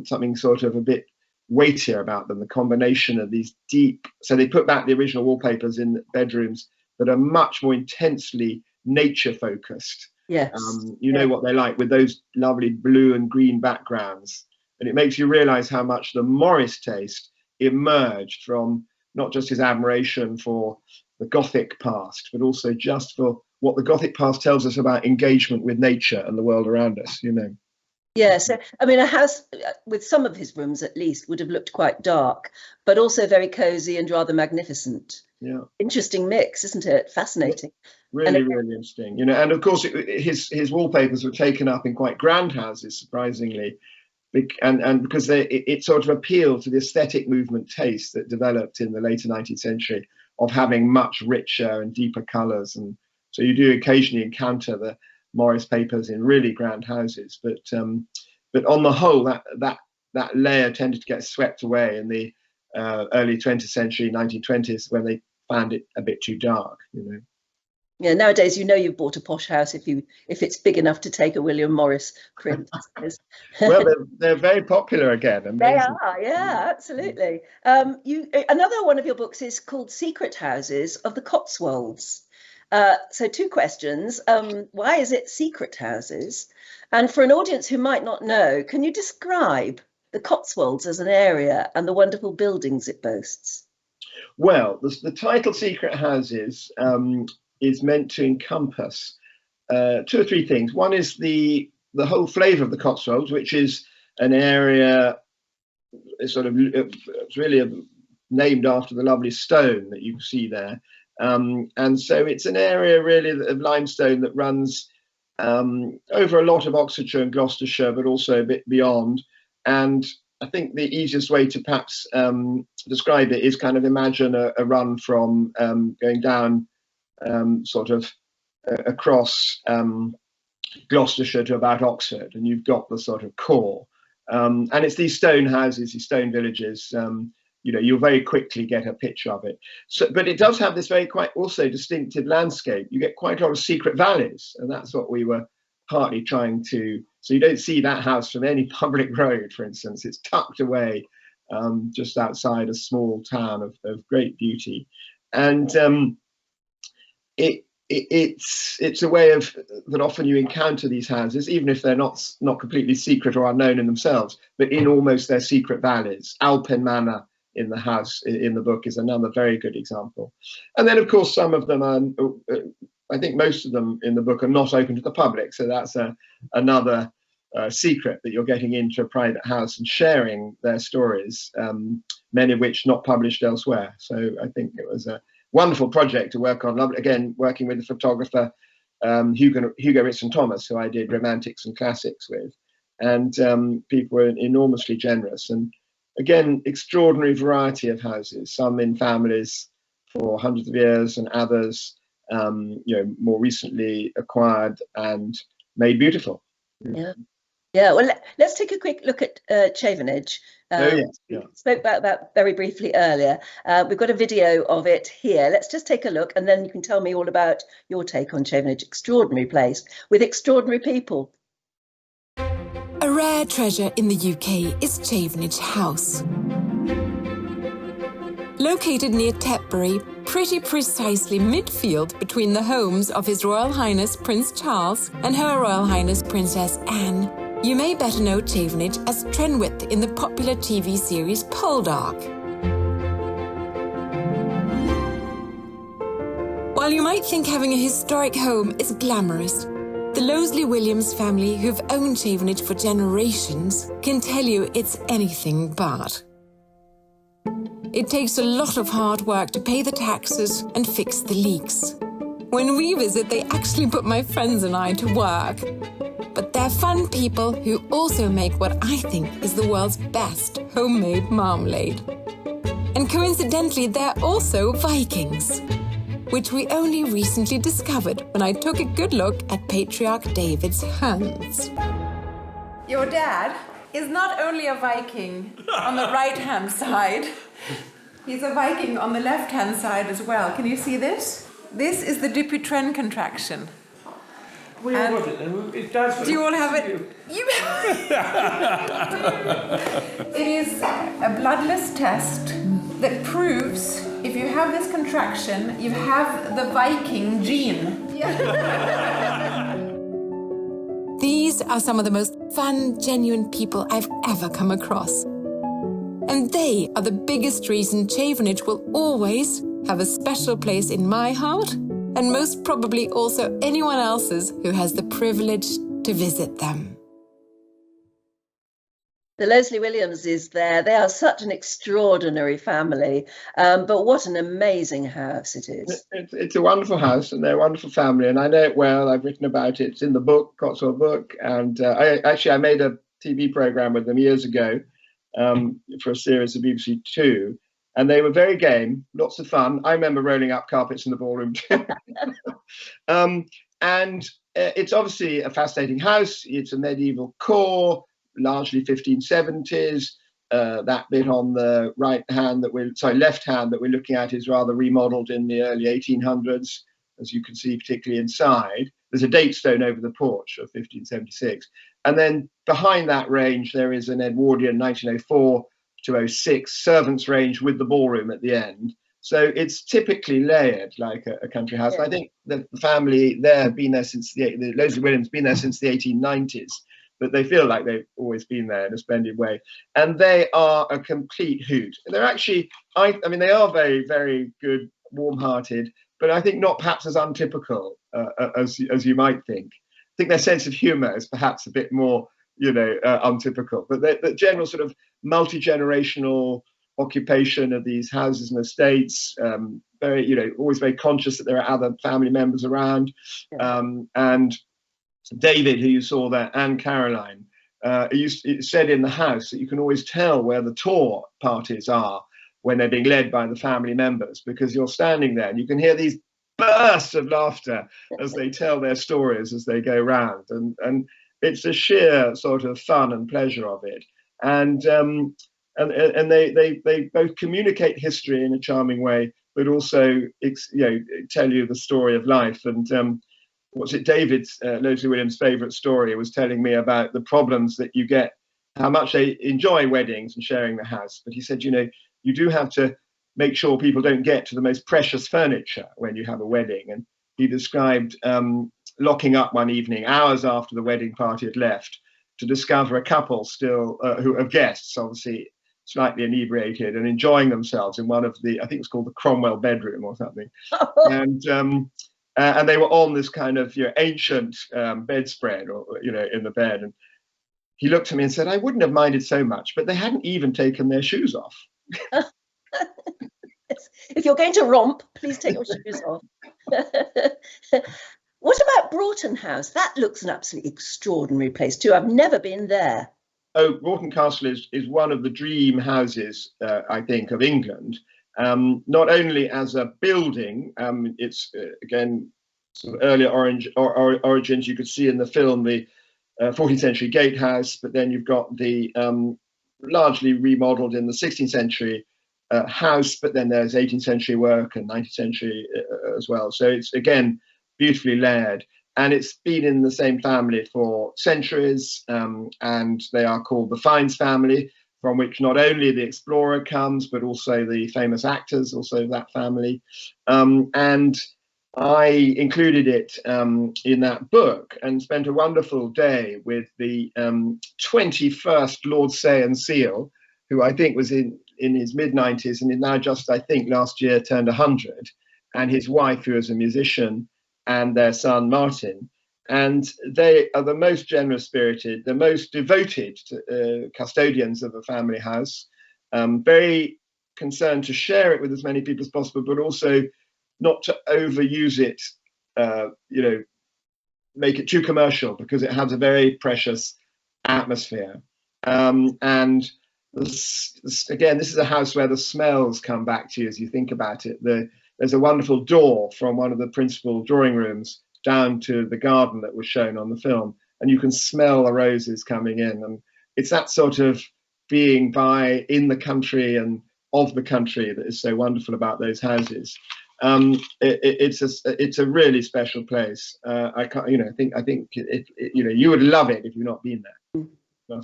something sort of a bit weightier about them, the combination of these deep, so they put back the original wallpapers in bedrooms that are much more intensely nature focused. Yes. You know what they're like, with those lovely blue and green backgrounds. And it makes you realize how much the Morris taste emerged from not just his admiration for the Gothic past, but also just for what the Gothic past tells us about engagement with nature and the world around us, Yeah, so I mean, a house with some of his rooms at least would have looked quite dark, but also very cozy and rather magnificent. Yeah, interesting mix, isn't it? Fascinating. Really interesting. And of course, his wallpapers were taken up in quite grand houses, surprisingly, and because it sort of appealed to the aesthetic movement taste that developed in the later 19th century of having much richer and deeper colours, and so you do occasionally encounter the Morris papers in really grand houses, but on the whole, that layer tended to get swept away in the early 20th century, 1920s, when they found it a bit too dark. Yeah, nowadays you've bought a posh house if it's big enough to take a William Morris print. Well, they're very popular again. Amazing. They are, yeah, absolutely. Another one of your books is called Secret Houses of the Cotswolds. So two questions. Why is it secret houses? And for an audience who might not know, can you describe the Cotswolds as an area and the wonderful buildings it boasts? Well, the title Secret Houses is meant to encompass two or three things. One is the whole flavour of the Cotswolds, which is an area it's really named after the lovely stone that you see there. And so it's an area really of limestone that runs over a lot of Oxfordshire and Gloucestershire, but also a bit beyond. And I think the easiest way to perhaps describe it is kind of imagine a run from going down sort of across Gloucestershire to about Oxford, and you've got the sort of core. And it's these stone houses, these stone villages. You'll very quickly get a picture of it. So, but it does have this very quite also distinctive landscape. You get quite a lot of secret valleys, and that's what we were partly trying to. So you don't see that house from any public road, for instance. It's tucked away just outside a small town of great beauty, and it's a way of that often you encounter these houses, even if they're not completely secret or unknown in themselves, but in almost their secret valleys. Alpin Manor in the house in the book is another very good example. And then, of course, some of them are, I think most of them in the book are not open to the public. So that's another secret, that you're getting into a private house and sharing their stories, many of which not published elsewhere. So I think it was a wonderful project to work on. Again, working with the photographer Hugo Ritson-Thomas, who I did Romantics and Classics with. And people were enormously generous. And again, extraordinary variety of houses, some in families for hundreds of years and others more recently acquired and made beautiful. Yeah, well, let's take a quick look at Chavenage. We spoke about that very briefly earlier. We've got a video of it here. Let's just take a look, and then you can tell me all about your take on Chavenage. Extraordinary place with extraordinary people. A rare treasure in the UK is Chavenage House. Located near Tetbury, pretty precisely midfield between the homes of His Royal Highness Prince Charles and Her Royal Highness Princess Anne, you may better know Chavenage as Trenwith in the popular TV series Poldark. While you might think having a historic home is glamorous, the Loseley-Williams family, who've owned Chavenage for generations, can tell you it's anything but. It takes a lot of hard work to pay the taxes and fix the leaks. When we visit, they actually put my friends and I to work. But they're fun people who also make what I think is the world's best homemade marmalade. And coincidentally, they're also Vikings, which we only recently discovered when I took a good look at Patriarch David's hands. Your dad is not only a Viking on the right-hand side, he's a Viking on the left-hand side as well. Can you see this? This is the Dupuytren contraction. We all got it then. It does. Do you all have it? It is a bloodless test that proves if you have this contraction, you have the Viking gene. These are some of the most fun, genuine people I've ever come across. And they are the biggest reason Chavenage will always have a special place in my heart, and most probably also anyone else's who has the privilege to visit them. The Loseley-Williams is there. They are such an extraordinary family, but what an amazing house it is. It's a wonderful house, and they're a wonderful family, and I know it well. I've written about it. It's in the book, Cotswold book, and I made a TV programme with them years ago for a series of BBC Two, and they were very game, lots of fun. I remember rolling up carpets in the ballroom too. And it's obviously a fascinating house. It's a medieval core, largely 1570s. That bit on the left hand that we're looking at is rather remodeled in the early 1800s, as you can see, particularly inside. There's a date stone over the porch of 1576. And then behind that range, there is an Edwardian 1904 to 06 servants' range with the ballroom at the end. So it's typically layered like a country house. Yeah. I think the family there have been there since the Loseley-Williams been there since the 1890s. but they feel like they've always been there in a splendid way. And they are a complete hoot. They're actually, I mean, they are very, very good, warm-hearted, but I think not perhaps as untypical as you might think. I think their sense of humour is perhaps a bit more, untypical. But the general sort of multi-generational occupation of these houses and estates, very, always very conscious that there are other family members around, and David, who you saw there, and Caroline, it said in the house that you can always tell where the tour parties are when they're being led by the family members, because you're standing there and you can hear these bursts of laughter as they tell their stories as they go round, and it's the sheer sort of fun and pleasure of it. And they both communicate history in a charming way, but also tell you the story of life. And what's it, David's, Leslie Williams' favourite story was telling me about the problems that you get, how much they enjoy weddings and sharing the house. But he said, you do have to make sure people don't get to the most precious furniture when you have a wedding. And he described locking up one evening, hours after the wedding party had left, to discover a couple still who are guests, obviously slightly inebriated and enjoying themselves in one of the, I think it's called the Cromwell bedroom or something. And they were on this kind of ancient bedspread, or in the bed. And he looked at me and said, I wouldn't have minded so much, but they hadn't even taken their shoes off. If you're going to romp, please take your shoes off. What about Broughton House? That looks an absolutely extraordinary place too. I've never been there. Oh, Broughton Castle is one of the dream houses, I think, of England. Not only as a building, it's again sort of earlier origins. You could see in the film the 14th century gatehouse, but then you've got the largely remodeled in the 16th century house, but then there's 18th century work and 19th century as well. So it's again beautifully layered, and it's been in the same family for centuries, and they are called the Fiennes family, from which not only the explorer comes, but also the famous actors, also that family. And I included it in that book and spent a wonderful day with the 21st Lord Say and Seal, who I think was in his mid-90s and is now just, I think, last year turned 100, and his wife, who is a musician, and their son, Martin. And they are the most generous-spirited, the most devoted custodians of a family house, very concerned to share it with as many people as possible, but also not to overuse it, make it too commercial, because it has a very precious atmosphere. And again, this is a house where the smells come back to you as you think about it. There's a wonderful door from one of the principal drawing rooms down to the garden that was shown on the film, and you can smell the roses coming in. And it's that sort of being in the country and of the country that is so wonderful about those houses. It's a really special place. I think you would love it if you've not been there.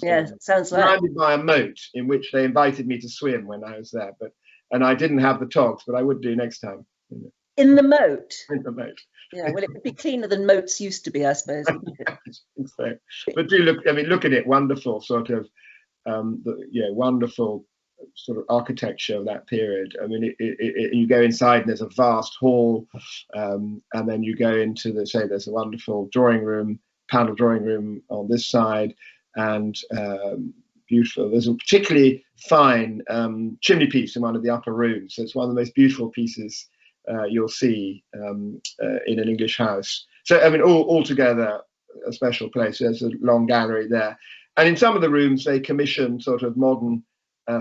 Yeah, sounds like. Surrounded by a moat in which they invited me to swim when I was there, and I didn't have the togs, but I would do next time. In the moat. In the moat. Yeah, well, it would be cleaner than moats used to be, I suppose. So, but do look. I mean, look at it. Wonderful sort of, wonderful sort of architecture of that period. I mean, you go inside and there's a vast hall, and then you go into there's a wonderful drawing room, panel drawing room on this side, and beautiful. There's a particularly fine chimney piece in one of the upper rooms. So it's one of the most beautiful pieces you'll see in an English house. So I mean, all together a special place. There's a long gallery there, and in some of the rooms they commissioned sort of modern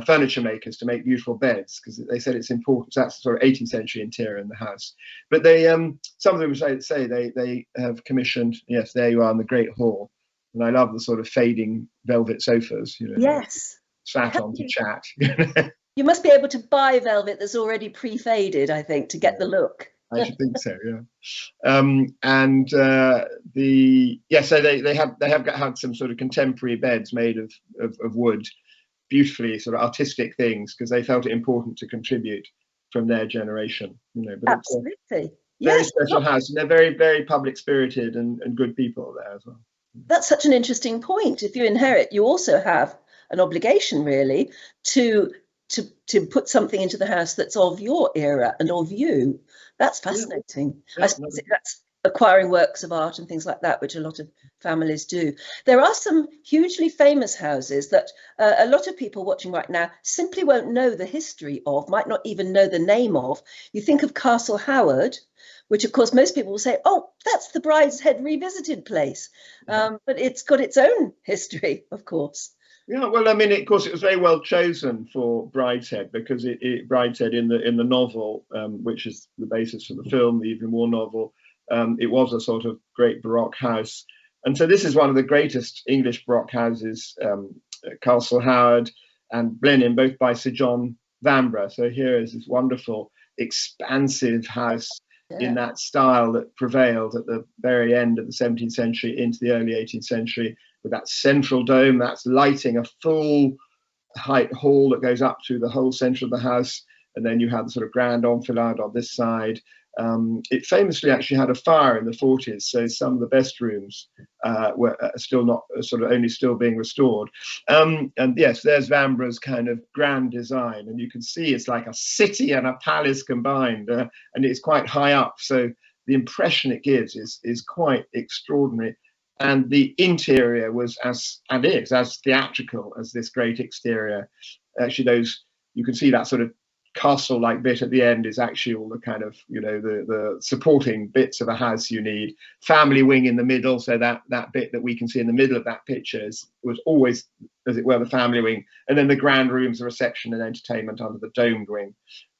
furniture makers to make beautiful beds, because they said it's important. So that's sort of 18th century interior in the house. But they some of them say they have commissioned. Yes, there you are in the Great Hall, and I love the sort of fading velvet sofas. Yes, sat on to chat. You must be able to buy velvet that's already pre-faded, I think, to get the look. I should think so, yeah. So they have had some sort of contemporary beds made of wood, beautifully sort of artistic things, because they felt it important to contribute from their generation. But absolutely, very special house, and they're very, very public spirited and good people there as well. That's such an interesting point. If you inherit, you also have an obligation, really, to put something into the house that's of your era and of you. That's fascinating. Yeah, I suppose that's acquiring works of art and things like that, which a lot of families do. There are some hugely famous houses that a lot of people watching right now simply won't know the history of, might not even know the name of. You think of Castle Howard, which of course most people will say, oh, that's the Brideshead Revisited place. But it's got its own history, of course. Yeah, well, I mean, of course, it was very well chosen for Brideshead, because Brideshead in the novel, which is the basis for the film, the Evelyn Waugh novel, it was a sort of great Baroque house. And so this is one of the greatest English Baroque houses, Castle Howard and Blenheim, both by Sir John Vanbrugh. So here is this wonderful, expansive house in that style that prevailed at the very end of the 17th century into the early 18th century, with that central dome that's lighting a full height hall that goes up through the whole centre of the house. And then you have the sort of grand enfilade on this side. It famously actually had a fire in the 40s, so some of the best rooms were still not, sort of only still being restored. And yes, there's Vanbragh's kind of grand design, and you can see it's like a city and a palace combined, and it's quite high up, so the impression it gives is quite extraordinary. And the interior was as theatrical as this great exterior. Actually, those, you can see that sort of castle-like bit at the end is actually all the kind of, you know, the supporting bits of a house you need. Family wing in the middle, so that bit that we can see in the middle of that picture was always, as it were, the family wing, and then the grand rooms, the reception and entertainment under the domed wing.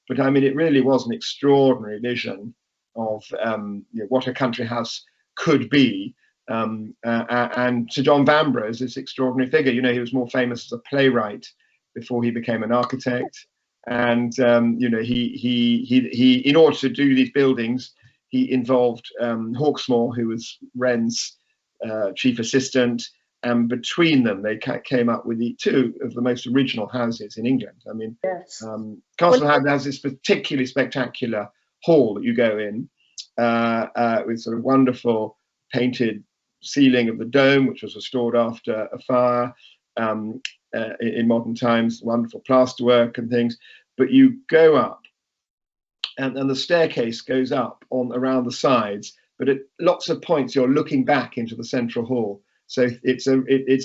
But I mean, it really was an extraordinary vision of you know, what a country house could be. And Sir John Vanbrugh is this extraordinary figure. You know, he was more famous as a playwright before he became an architect. And you know, he in order to do these buildings, he involved Hawksmoor, who was Wren's chief assistant, and between them they came up with the two of the most original houses in England. I mean, yes. Castle Howard has this particularly spectacular hall that you go in with sort of wonderful painted ceiling of the dome, which was restored after a fire in modern times, wonderful plasterwork and things. But you go up and the staircase goes up on around the sides, but at lots of points you're looking back into the central hall. So it's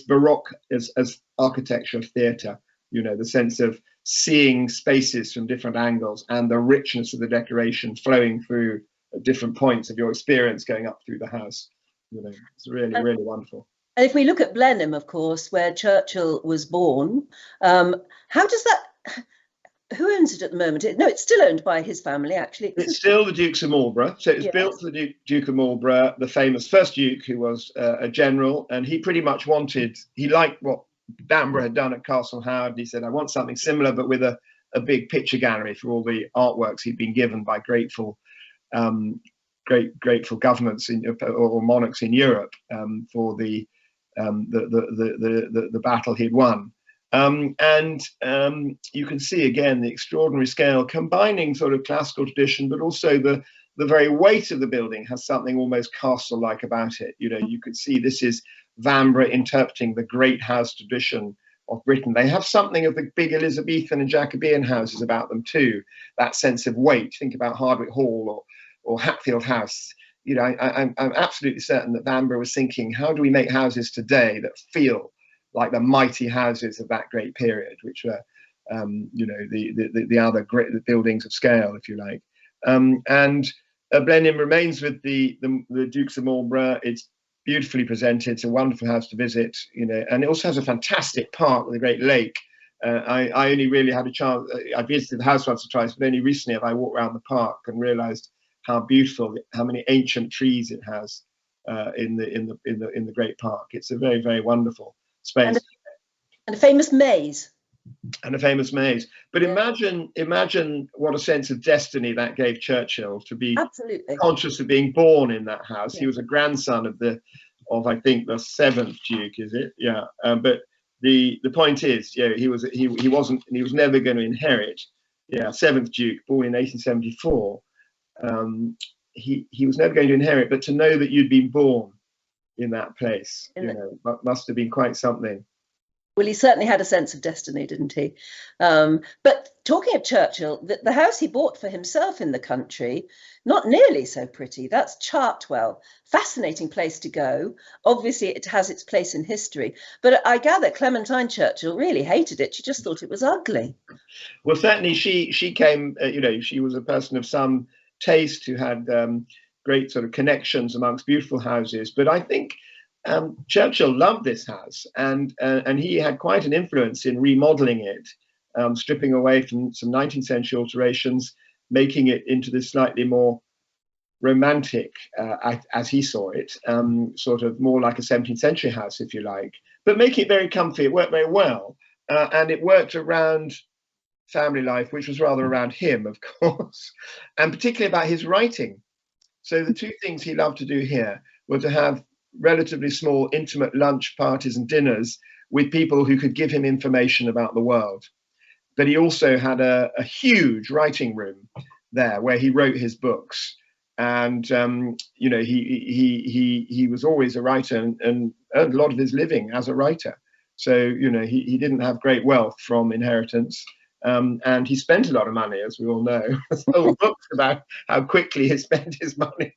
Baroque as architecture of theatre, you know, the sense of seeing spaces from different angles and the richness of the decoration flowing through at different points of your experience going up through the house. You know, it's really, really wonderful. And if we look at Blenheim, of course, where Churchill was born, how does that, who owns it at the moment? No, it's still owned by his family, actually. It's still the Dukes of Marlborough. So it was built for the Duke of Marlborough, the famous first Duke, who was a general, and he pretty much he liked what Vanbrugh had done at Castle Howard. He said, I want something similar, but with a big picture gallery for all the artworks he'd been given by grateful governments or monarchs in Europe for the battle he'd won. And you can see again the extraordinary scale, combining sort of classical tradition, but also the very weight of the building has something almost castle-like about it. You know, you could see this is Vanbrugh interpreting the great house tradition of Britain. They have something of the big Elizabethan and Jacobean houses about them too, that sense of weight. Think about Hardwick Hall or Hatfield House. You know, I'm absolutely certain that Vanbrugh was thinking, how do we make houses today that feel like the mighty houses of that great period, which were, you know, the other great buildings of scale, if you like. And Blenheim remains with the Dukes of Marlborough. It's beautifully presented. It's a wonderful house to visit, you know, and it also has a fantastic park with a great lake. I only really had a chance. I visited the house once or twice, but only recently have I walked around the park and realised how beautiful, how many ancient trees it has in the great park. It's a very, very wonderful space. And a famous maze. And a famous maze. But imagine what a sense of destiny that gave Churchill, to be absolutely conscious of being born in that house. Yeah. He was a grandson of I think the 7th Duke, is it? Yeah. But the point is, you know, he was never going to inherit. Yeah, 7th Duke, born in 1874. He was never going to inherit, but to know that you'd been born, in that place. Must have been quite something. Well, he certainly had a sense of destiny, didn't he? But talking of Churchill, the house he bought for himself in the country, not nearly so pretty. That's Chartwell. Fascinating place to go. Obviously, it has its place in history. But I gather Clementine Churchill really hated it. She just thought it was ugly. Well, certainly she came, she was a person of some taste who had great sort of connections amongst beautiful houses. But I think Churchill loved this house, and he had quite an influence in remodeling it, stripping away from some 19th century alterations, making it into this slightly more romantic, as he saw it, sort of more like a 17th century house, if you like, but making it very comfy. It worked very well, and it worked around family life, which was rather around him, of course, and particularly about his writing. So the two things he loved to do here were to have relatively small, intimate lunch parties and dinners with people who could give him information about the world. But he also had a huge writing room there where he wrote his books. And, he was always a writer and earned a lot of his living as a writer. So, he didn't have great wealth from inheritance. And he spent a lot of money, as we all know. There's whole books about how quickly he spent his money.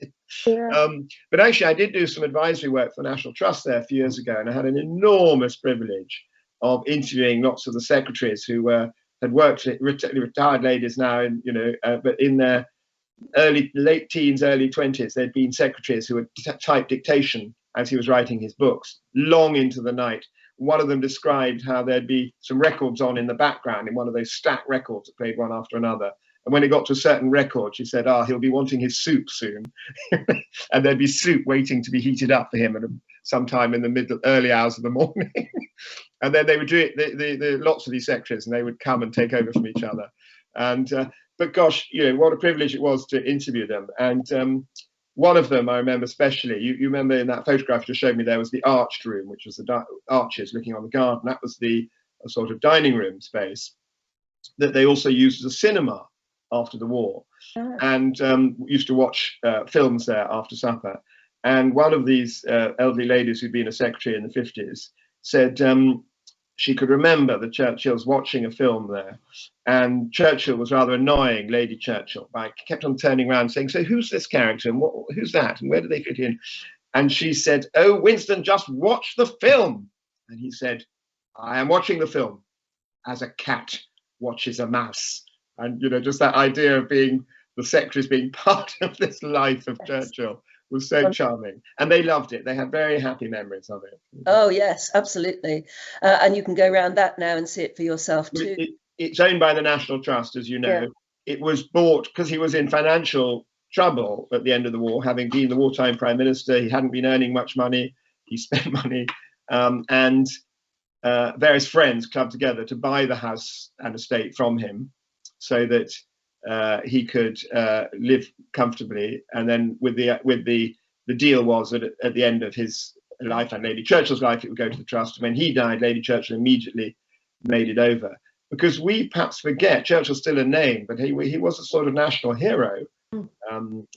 Yeah. But actually, I did do some advisory work for the National Trust there a few years ago, and I had an enormous privilege of interviewing lots of the secretaries who had worked, retired ladies now, but in their late teens, early 20s, they'd been secretaries who would type dictation as he was writing his books, long into the night. One of them described how there'd be some records on in the background in one of those stacked records that played one after another. And when it got to a certain record, she said, he'll be wanting his soup soon. And there'd be soup waiting to be heated up for him at sometime in the early hours of the morning. And then they would do it, the lots of these secretaries, and they would come and take over from each other. And but gosh, what a privilege it was to interview them. And one of them I remember especially, you remember in that photograph you just showed me, there was the arched room, which was the arches looking on the garden. That was a sort of dining room space that they also used as a cinema after the war. Oh. And used to watch films there after supper. And one of these elderly ladies who'd been a secretary in the 50s said she could remember the Churchills watching a film there. And Churchill was rather annoying Lady Churchill. I kept on turning around saying, so who's this character and who's that and where do they fit in? And she said, oh, Winston, just watch the film. And he said, I am watching the film as a cat watches a mouse. And, just that idea of being the secretaries being part of this life of Churchill was so charming. And they loved it. They had very happy memories of it. Oh, yes, absolutely. And you can go around that now and see it for yourself too. It's owned by the National Trust, as you know. Yeah. It was bought because he was in financial trouble at the end of the war, having been the wartime prime minister. He hadn't been earning much money. He spent money. And various friends clubbed together to buy the house and estate from him so that he could live comfortably. And then with the deal was that at the end of his life and Lady Churchill's life, it would go to the trust. When he died, Lady Churchill immediately made it over. Because we perhaps forget, Churchill's still a name, but he was a sort of national hero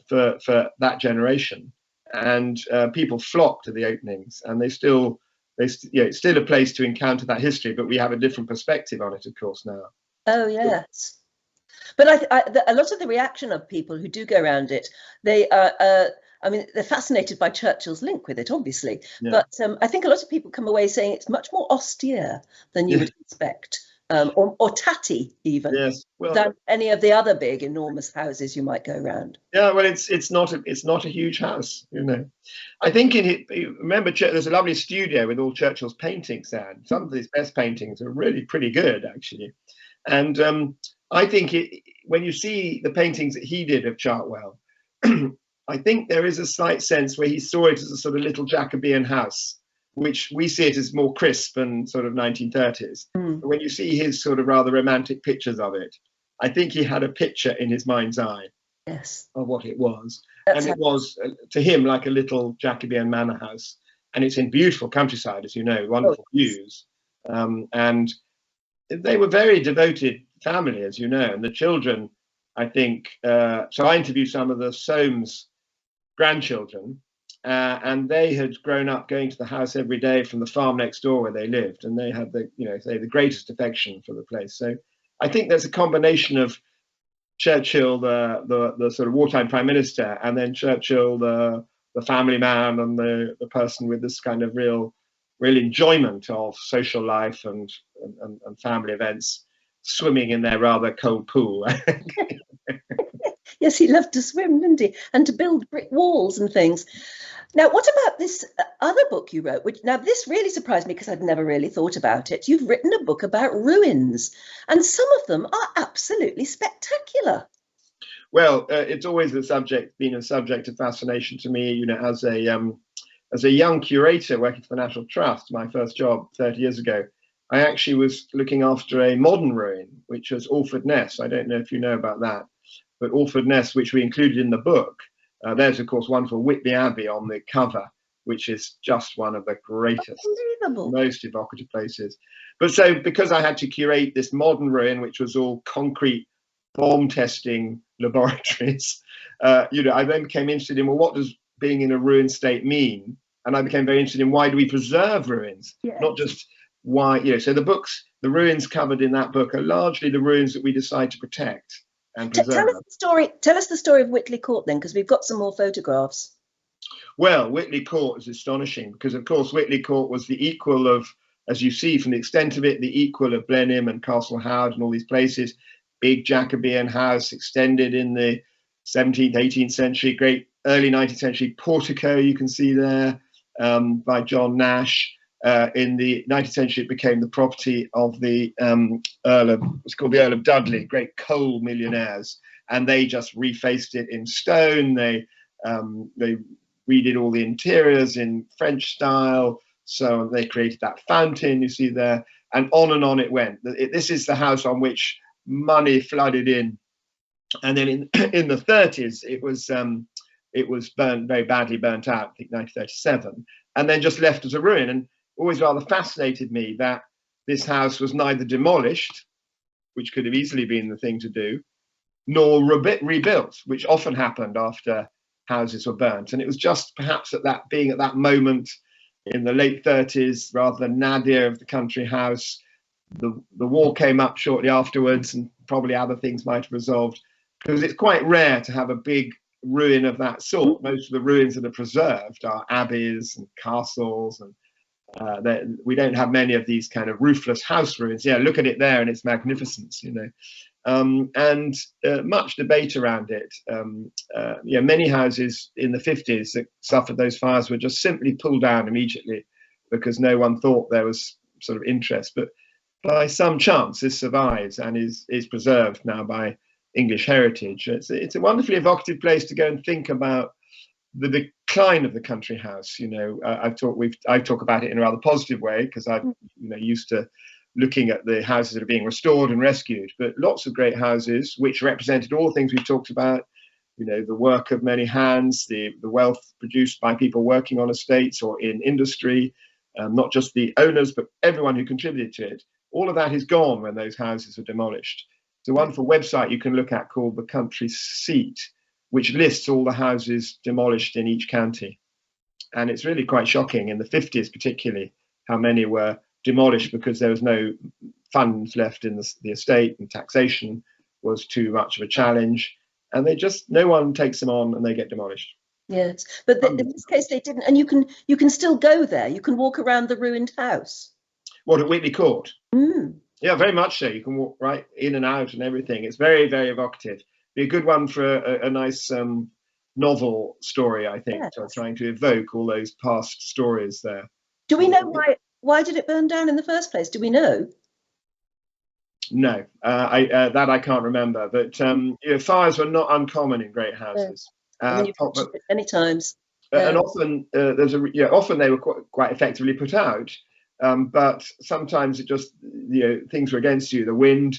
for that generation. And people flocked to the openings, and it's still a place to encounter that history, but we have a different perspective on it, of course, now. Oh, yes. But a lot of the reaction of people who do go around it, they are, they're fascinated by Churchill's link with it, obviously. Yeah. But I think a lot of people come away saying it's much more austere than you would expect. Or tatty even, yes, than any of the other big enormous houses you might go around. Yeah, well, it's not a huge house, I think remember there's a lovely studio with all Churchill's paintings there. And some of his best paintings are really pretty good, actually. And I think when you see the paintings that he did of Chartwell, I think there is a slight sense where he saw it as a sort of little Jacobean house, which we see it as more crisp and sort of 1930s. But when you see his sort of rather romantic pictures of it, I think he had a picture in his mind's eye of what it was. And it was, to him, like a little Jacobean manor house. And it's in beautiful countryside, as you know, wonderful views. And they were very devoted family, as you know. And the children, I think, so I interviewed some of the Soames grandchildren, and they had grown up going to the house every day from the farm next door where they lived, and they had the greatest affection for the place. So I think there's a combination of Churchill, the sort of wartime prime minister, and then Churchill, the family man, and the person with this kind of real enjoyment of social life and family events, swimming in their rather cold pool. Yes, he loved to swim, didn't he? And to build brick walls and things. Now, what about this other book you wrote? Now, this really surprised me because I'd never really thought about it. You've written a book about ruins, and some of them are absolutely spectacular. Well, it's always been a subject of fascination to me. As a young curator working for the National Trust, my first job 30 years ago, I actually was looking after a modern ruin, which was Alford Ness. I don't know if you know about that, but Alford Ness, which we included in the book. There's, of course, one for Whitley Abbey on the cover, which is just one of the greatest, most evocative places. But so because I had to curate this modern ruin, which was all concrete bomb testing laboratories, I then became interested in, well, what does being in a ruined state mean? And I became very interested in, why do we preserve ruins? Yes. Not just why, so the ruins covered in that book are largely the ruins that we decide to protect. Tell us the story of Whitley Court then, because we've got some more photographs. Well, Whitley Court is astonishing because, of course, Whitley Court was the equal of, as you see from the extent of it, the equal of Blenheim and Castle Howard and all these places. Big Jacobean house extended in the 17th, 18th century, great early 19th century portico you can see there by John Nash. In the 19th century, it became the property of the Earl of Dudley, great coal millionaires, and they just refaced it in stone. They redid all the interiors in French style, so they created that fountain you see there, and on it went. This is the house on which money flooded in, and then in the 30s, it was very badly burnt out. I think 1937, and then just left as a ruin. And always rather fascinated me that this house was neither demolished, which could have easily been the thing to do, nor rebuilt, which often happened after houses were burnt. And it was just perhaps at that moment in the late 30s, rather than nadir of the country house, the war came up shortly afterwards, and probably other things might have resolved, because it's quite rare to have a big ruin of that sort. Most of the ruins that are preserved are abbeys and castles, and we don't have many of these kind of roofless house ruins. Yeah, look at it there and its magnificence, and much debate around it. Many houses in the 50s that suffered those fires were just simply pulled down immediately because no one thought there was sort of interest. But by some chance, this survives and is preserved now by English Heritage. It's a wonderfully evocative place to go and think about the decline of the country house. I talk about it in a rather positive way because I'm used to looking at the houses that are being restored and rescued, but lots of great houses which represented all the things we've talked about, the work of many hands, the wealth produced by people working on estates or in industry, not just the owners, but everyone who contributed to it. All of that is gone when those houses were demolished. It's a wonderful website you can look at called The Country Seat, which lists all the houses demolished in each county. And it's really quite shocking, in the 50s particularly, how many were demolished because there was no funds left in the estate, and taxation was too much of a challenge. And no one takes them on and they get demolished. Yes, but in this case they didn't. And you can still go there. You can walk around the ruined house. What, at Whitley Court? Mm. Yeah, very much so. You can walk right in and out and everything. It's very, very evocative. Be a good one for a nice novel story, I think, yes. Trying to evoke all those past stories there. Do we know why did it burn down in the first place? Do we know? No, I can't remember. But fires were not uncommon in great houses. Many times. And often often they were quite effectively put out. But sometimes it just, things were against you. The wind.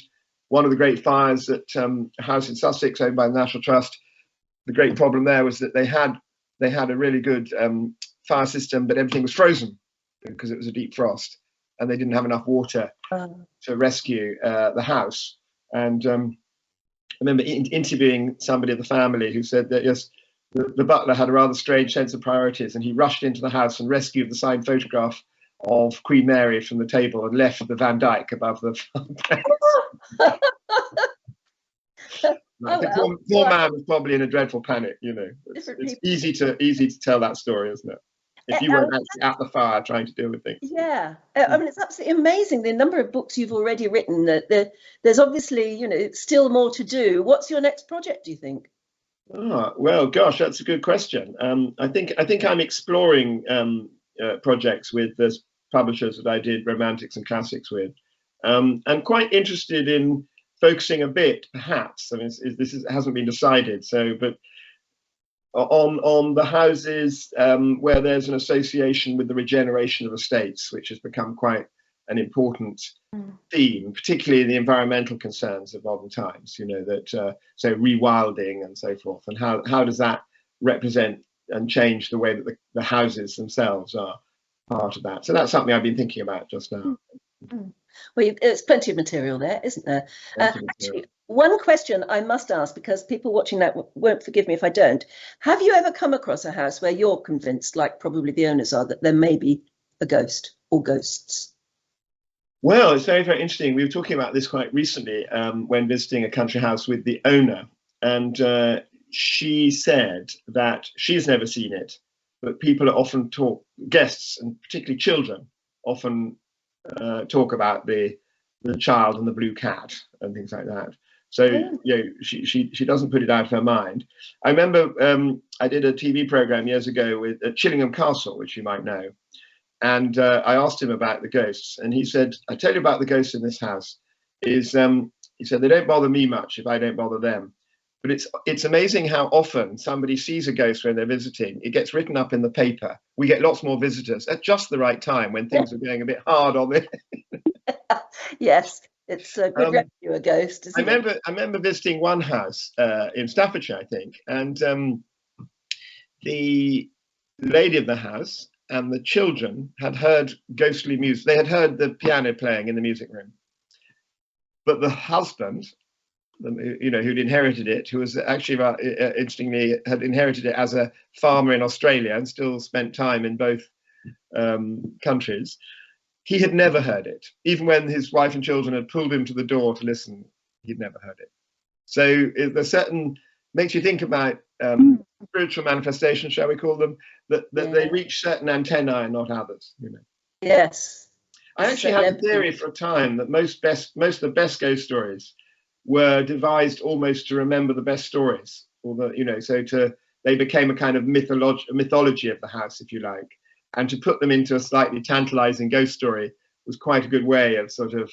One of the great fires at a house in Sussex owned by the National Trust, the great problem there was that they had a really good fire system, but everything was frozen because it was a deep frost, and they didn't have enough water to rescue the house. And I remember interviewing somebody of the family who said that, yes, the butler had a rather strange sense of priorities, and he rushed into the house and rescued the signed photograph of Queen Mary from the table and left the Van Dyke above the fireplace. The poor man was probably in a dreadful panic, you know. It's easy to tell that story, isn't it? If you weren't actually at the fire trying to deal with things. Yeah, I mean, it's absolutely amazing the number of books you've already written. There's obviously, you know, still more to do. What's your next project, do you think? Oh, well, gosh, that's a good question. I think I'm exploring projects with the publishers that I did Romantics and Classics with. I'm quite interested in focusing a bit, perhaps. I mean, hasn't been decided. But on the houses where there's an association with the regeneration of estates, which has become quite an important theme, particularly in the environmental concerns of modern times, you know, that so rewilding and so forth, and how does that represent and change the way that the houses themselves are part of that. So that's something I've been thinking about just now. Well, there's plenty of material there, isn't there? Actually, one question I must ask, because people watching that won't forgive me if I don't. Have you ever come across a house where you're convinced, like probably the owners are, that there may be a ghost or ghosts? Well, it's very, very interesting. We were talking about this quite recently when visiting a country house with the owner. And she said that she's never seen it, but people often guests and particularly children often talk about the child and the blue cat and things like that. So you know, she doesn't put it out of her mind. I remember I did a TV program years ago with at Chillingham Castle, which you might know, and I asked him about the ghosts, and he said, "I tell you about the ghosts in this house. He said they don't bother me much if I don't bother them, but it's amazing how often somebody sees a ghost when they're visiting. It gets written up in the paper. We get lots more visitors at just the right time when things are going a bit hard on it." Yes, it's a good rescue, a ghost. I remember visiting one house in Staffordshire, I think, and the lady of the house and the children had heard ghostly music. They had heard the piano playing in the music room, but the husband, you know, who'd inherited it, who was actually interestingly had inherited it as a farmer in Australia and still spent time in both countries, he had never heard it. Even when his wife and children had pulled him to the door to listen, he'd never heard it. So there's certain, makes you think about spiritual manifestations, shall we call them, that they reach certain antennae and not others, you know. Yes. I actually had a theory for a time that most of the best ghost stories were devised almost to remember the best stories, or they became a kind of mythology of the house, if you like, and to put them into a slightly tantalizing ghost story was quite a good way of sort of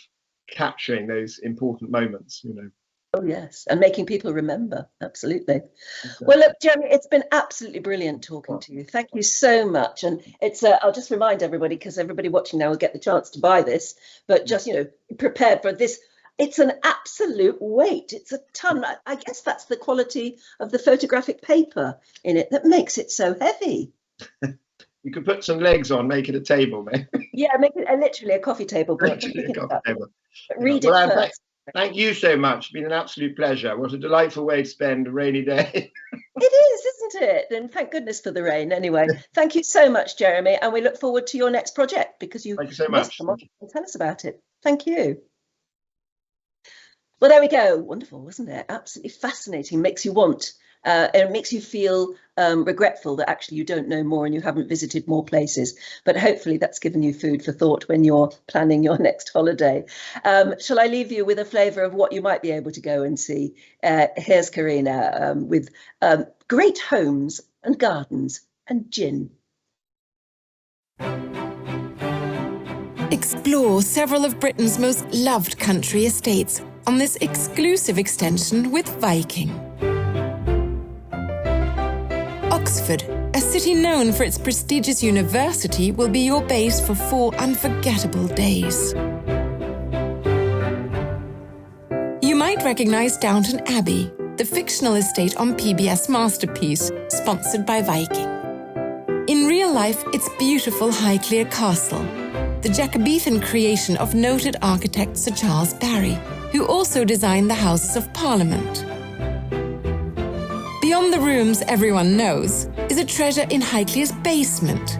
capturing those important moments, you know. Oh yes, and making people remember, absolutely. Exactly. Well, look, Jeremy, it's been absolutely brilliant talking to you. Thank you so much. And it's I'll just remind everybody, because everybody watching now will get the chance to buy this, but just, you know, prepared for this. It's an absolute weight. It's a ton. I guess that's the quality of the photographic paper in it that makes it so heavy. You could put some legs on, make it a table, mate. Yeah, make it literally a coffee table. Literally a coffee table. But read it first. Thank you so much. It's been an absolute pleasure. What a delightful way to spend a rainy day. It is, isn't it? And thank goodness for the rain anyway. Thank you so much, Jeremy. And we look forward to your next project, because you so much. Come on and tell us about it. Thank you. Well, there we go. Wonderful, wasn't it? Absolutely fascinating. Makes you want. It makes you feel regretful that actually you don't know more and you haven't visited more places. But hopefully that's given you food for thought when you're planning your next holiday. Shall I leave you with a flavour of what you might be able to go and see? Here's Karina with great homes and gardens and gin. Explore several of Britain's most loved country estates on this exclusive extension with Viking. Oxford, a city known for its prestigious university, will be your base for 4 unforgettable days. You might recognise Downton Abbey, the fictional estate on PBS Masterpiece, sponsored by Viking. In real life, it's beautiful Highclere Castle, the Jacobean creation of noted architect Sir Charles Barry, who also designed the Houses of Parliament. Beyond the rooms everyone knows is a treasure in Highclere's basement.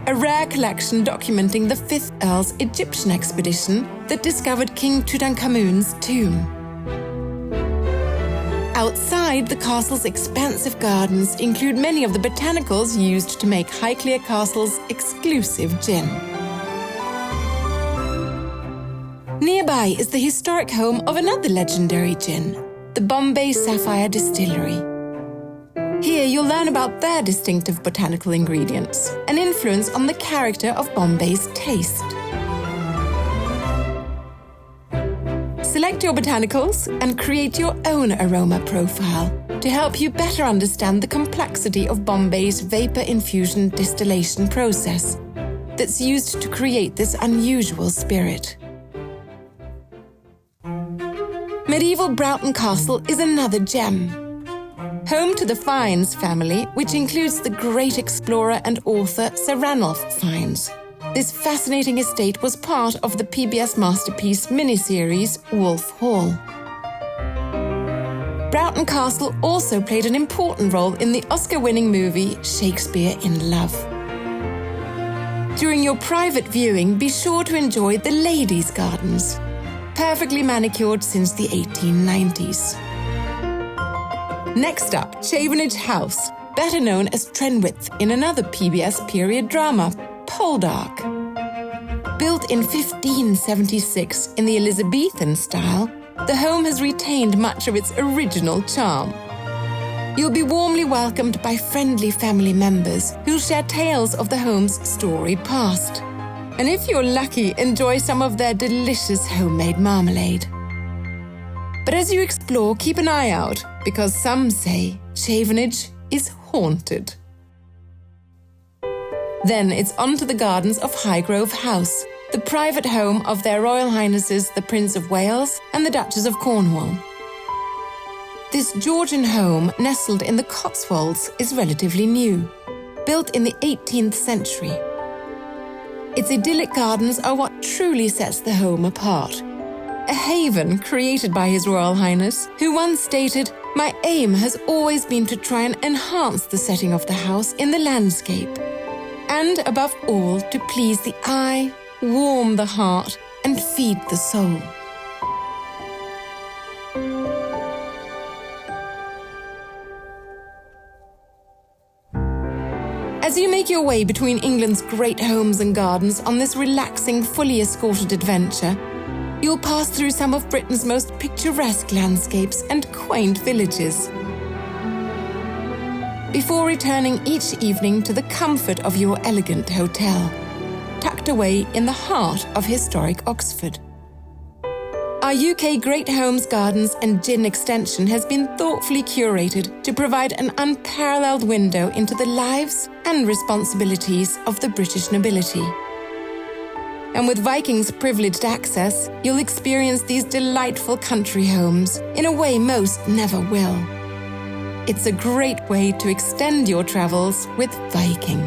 A rare collection documenting the 5th Earl's Egyptian expedition that discovered King Tutankhamun's tomb. Outside, the castle's expansive gardens include many of the botanicals used to make Highclere Castle's exclusive gin. Nearby is the historic home of another legendary gin, the Bombay Sapphire Distillery. Here you'll learn about their distinctive botanical ingredients and influence on the character of Bombay's taste. Select your botanicals and create your own aroma profile to help you better understand the complexity of Bombay's vapor infusion distillation process that's used to create this unusual spirit. Medieval Broughton Castle is another gem. Home to the Fiennes family, which includes the great explorer and author Sir Ranulph Fiennes. This fascinating estate was part of the PBS masterpiece miniseries Wolf Hall. Broughton Castle also played an important role in the Oscar-winning movie Shakespeare in Love. During your private viewing, be sure to enjoy the ladies' gardens, perfectly manicured since the 1890s. Next up, Chavenage House, better known as Trenwith in another PBS period drama, Poldark. Built in 1576 in the Elizabethan style, the home has retained much of its original charm. You'll be warmly welcomed by friendly family members who'll share tales of the home's storied past. And if you're lucky, enjoy some of their delicious homemade marmalade. But as you explore, keep an eye out, because some say Chavenage is haunted. Then it's on to the gardens of Highgrove House, the private home of their Royal Highnesses the Prince of Wales and the Duchess of Cornwall. This Georgian home, nestled in the Cotswolds, is relatively new, built in the 18th century. Its idyllic gardens are what truly sets the home apart. A haven created by His Royal Highness, who once stated, "My aim has always been to try and enhance the setting of the house in the landscape, and above all, to please the eye, warm the heart, and feed the soul." As you make your way between England's great homes and gardens on this relaxing, fully escorted adventure, you'll pass through some of Britain's most picturesque landscapes and quaint villages, before returning each evening to the comfort of your elegant hotel, tucked away in the heart of historic Oxford. Our UK Great Homes Gardens and Gin extension has been thoughtfully curated to provide an unparalleled window into the lives and responsibilities of the British nobility. And with Viking's privileged access, you'll experience these delightful country homes in a way most never will. It's a great way to extend your travels with Viking.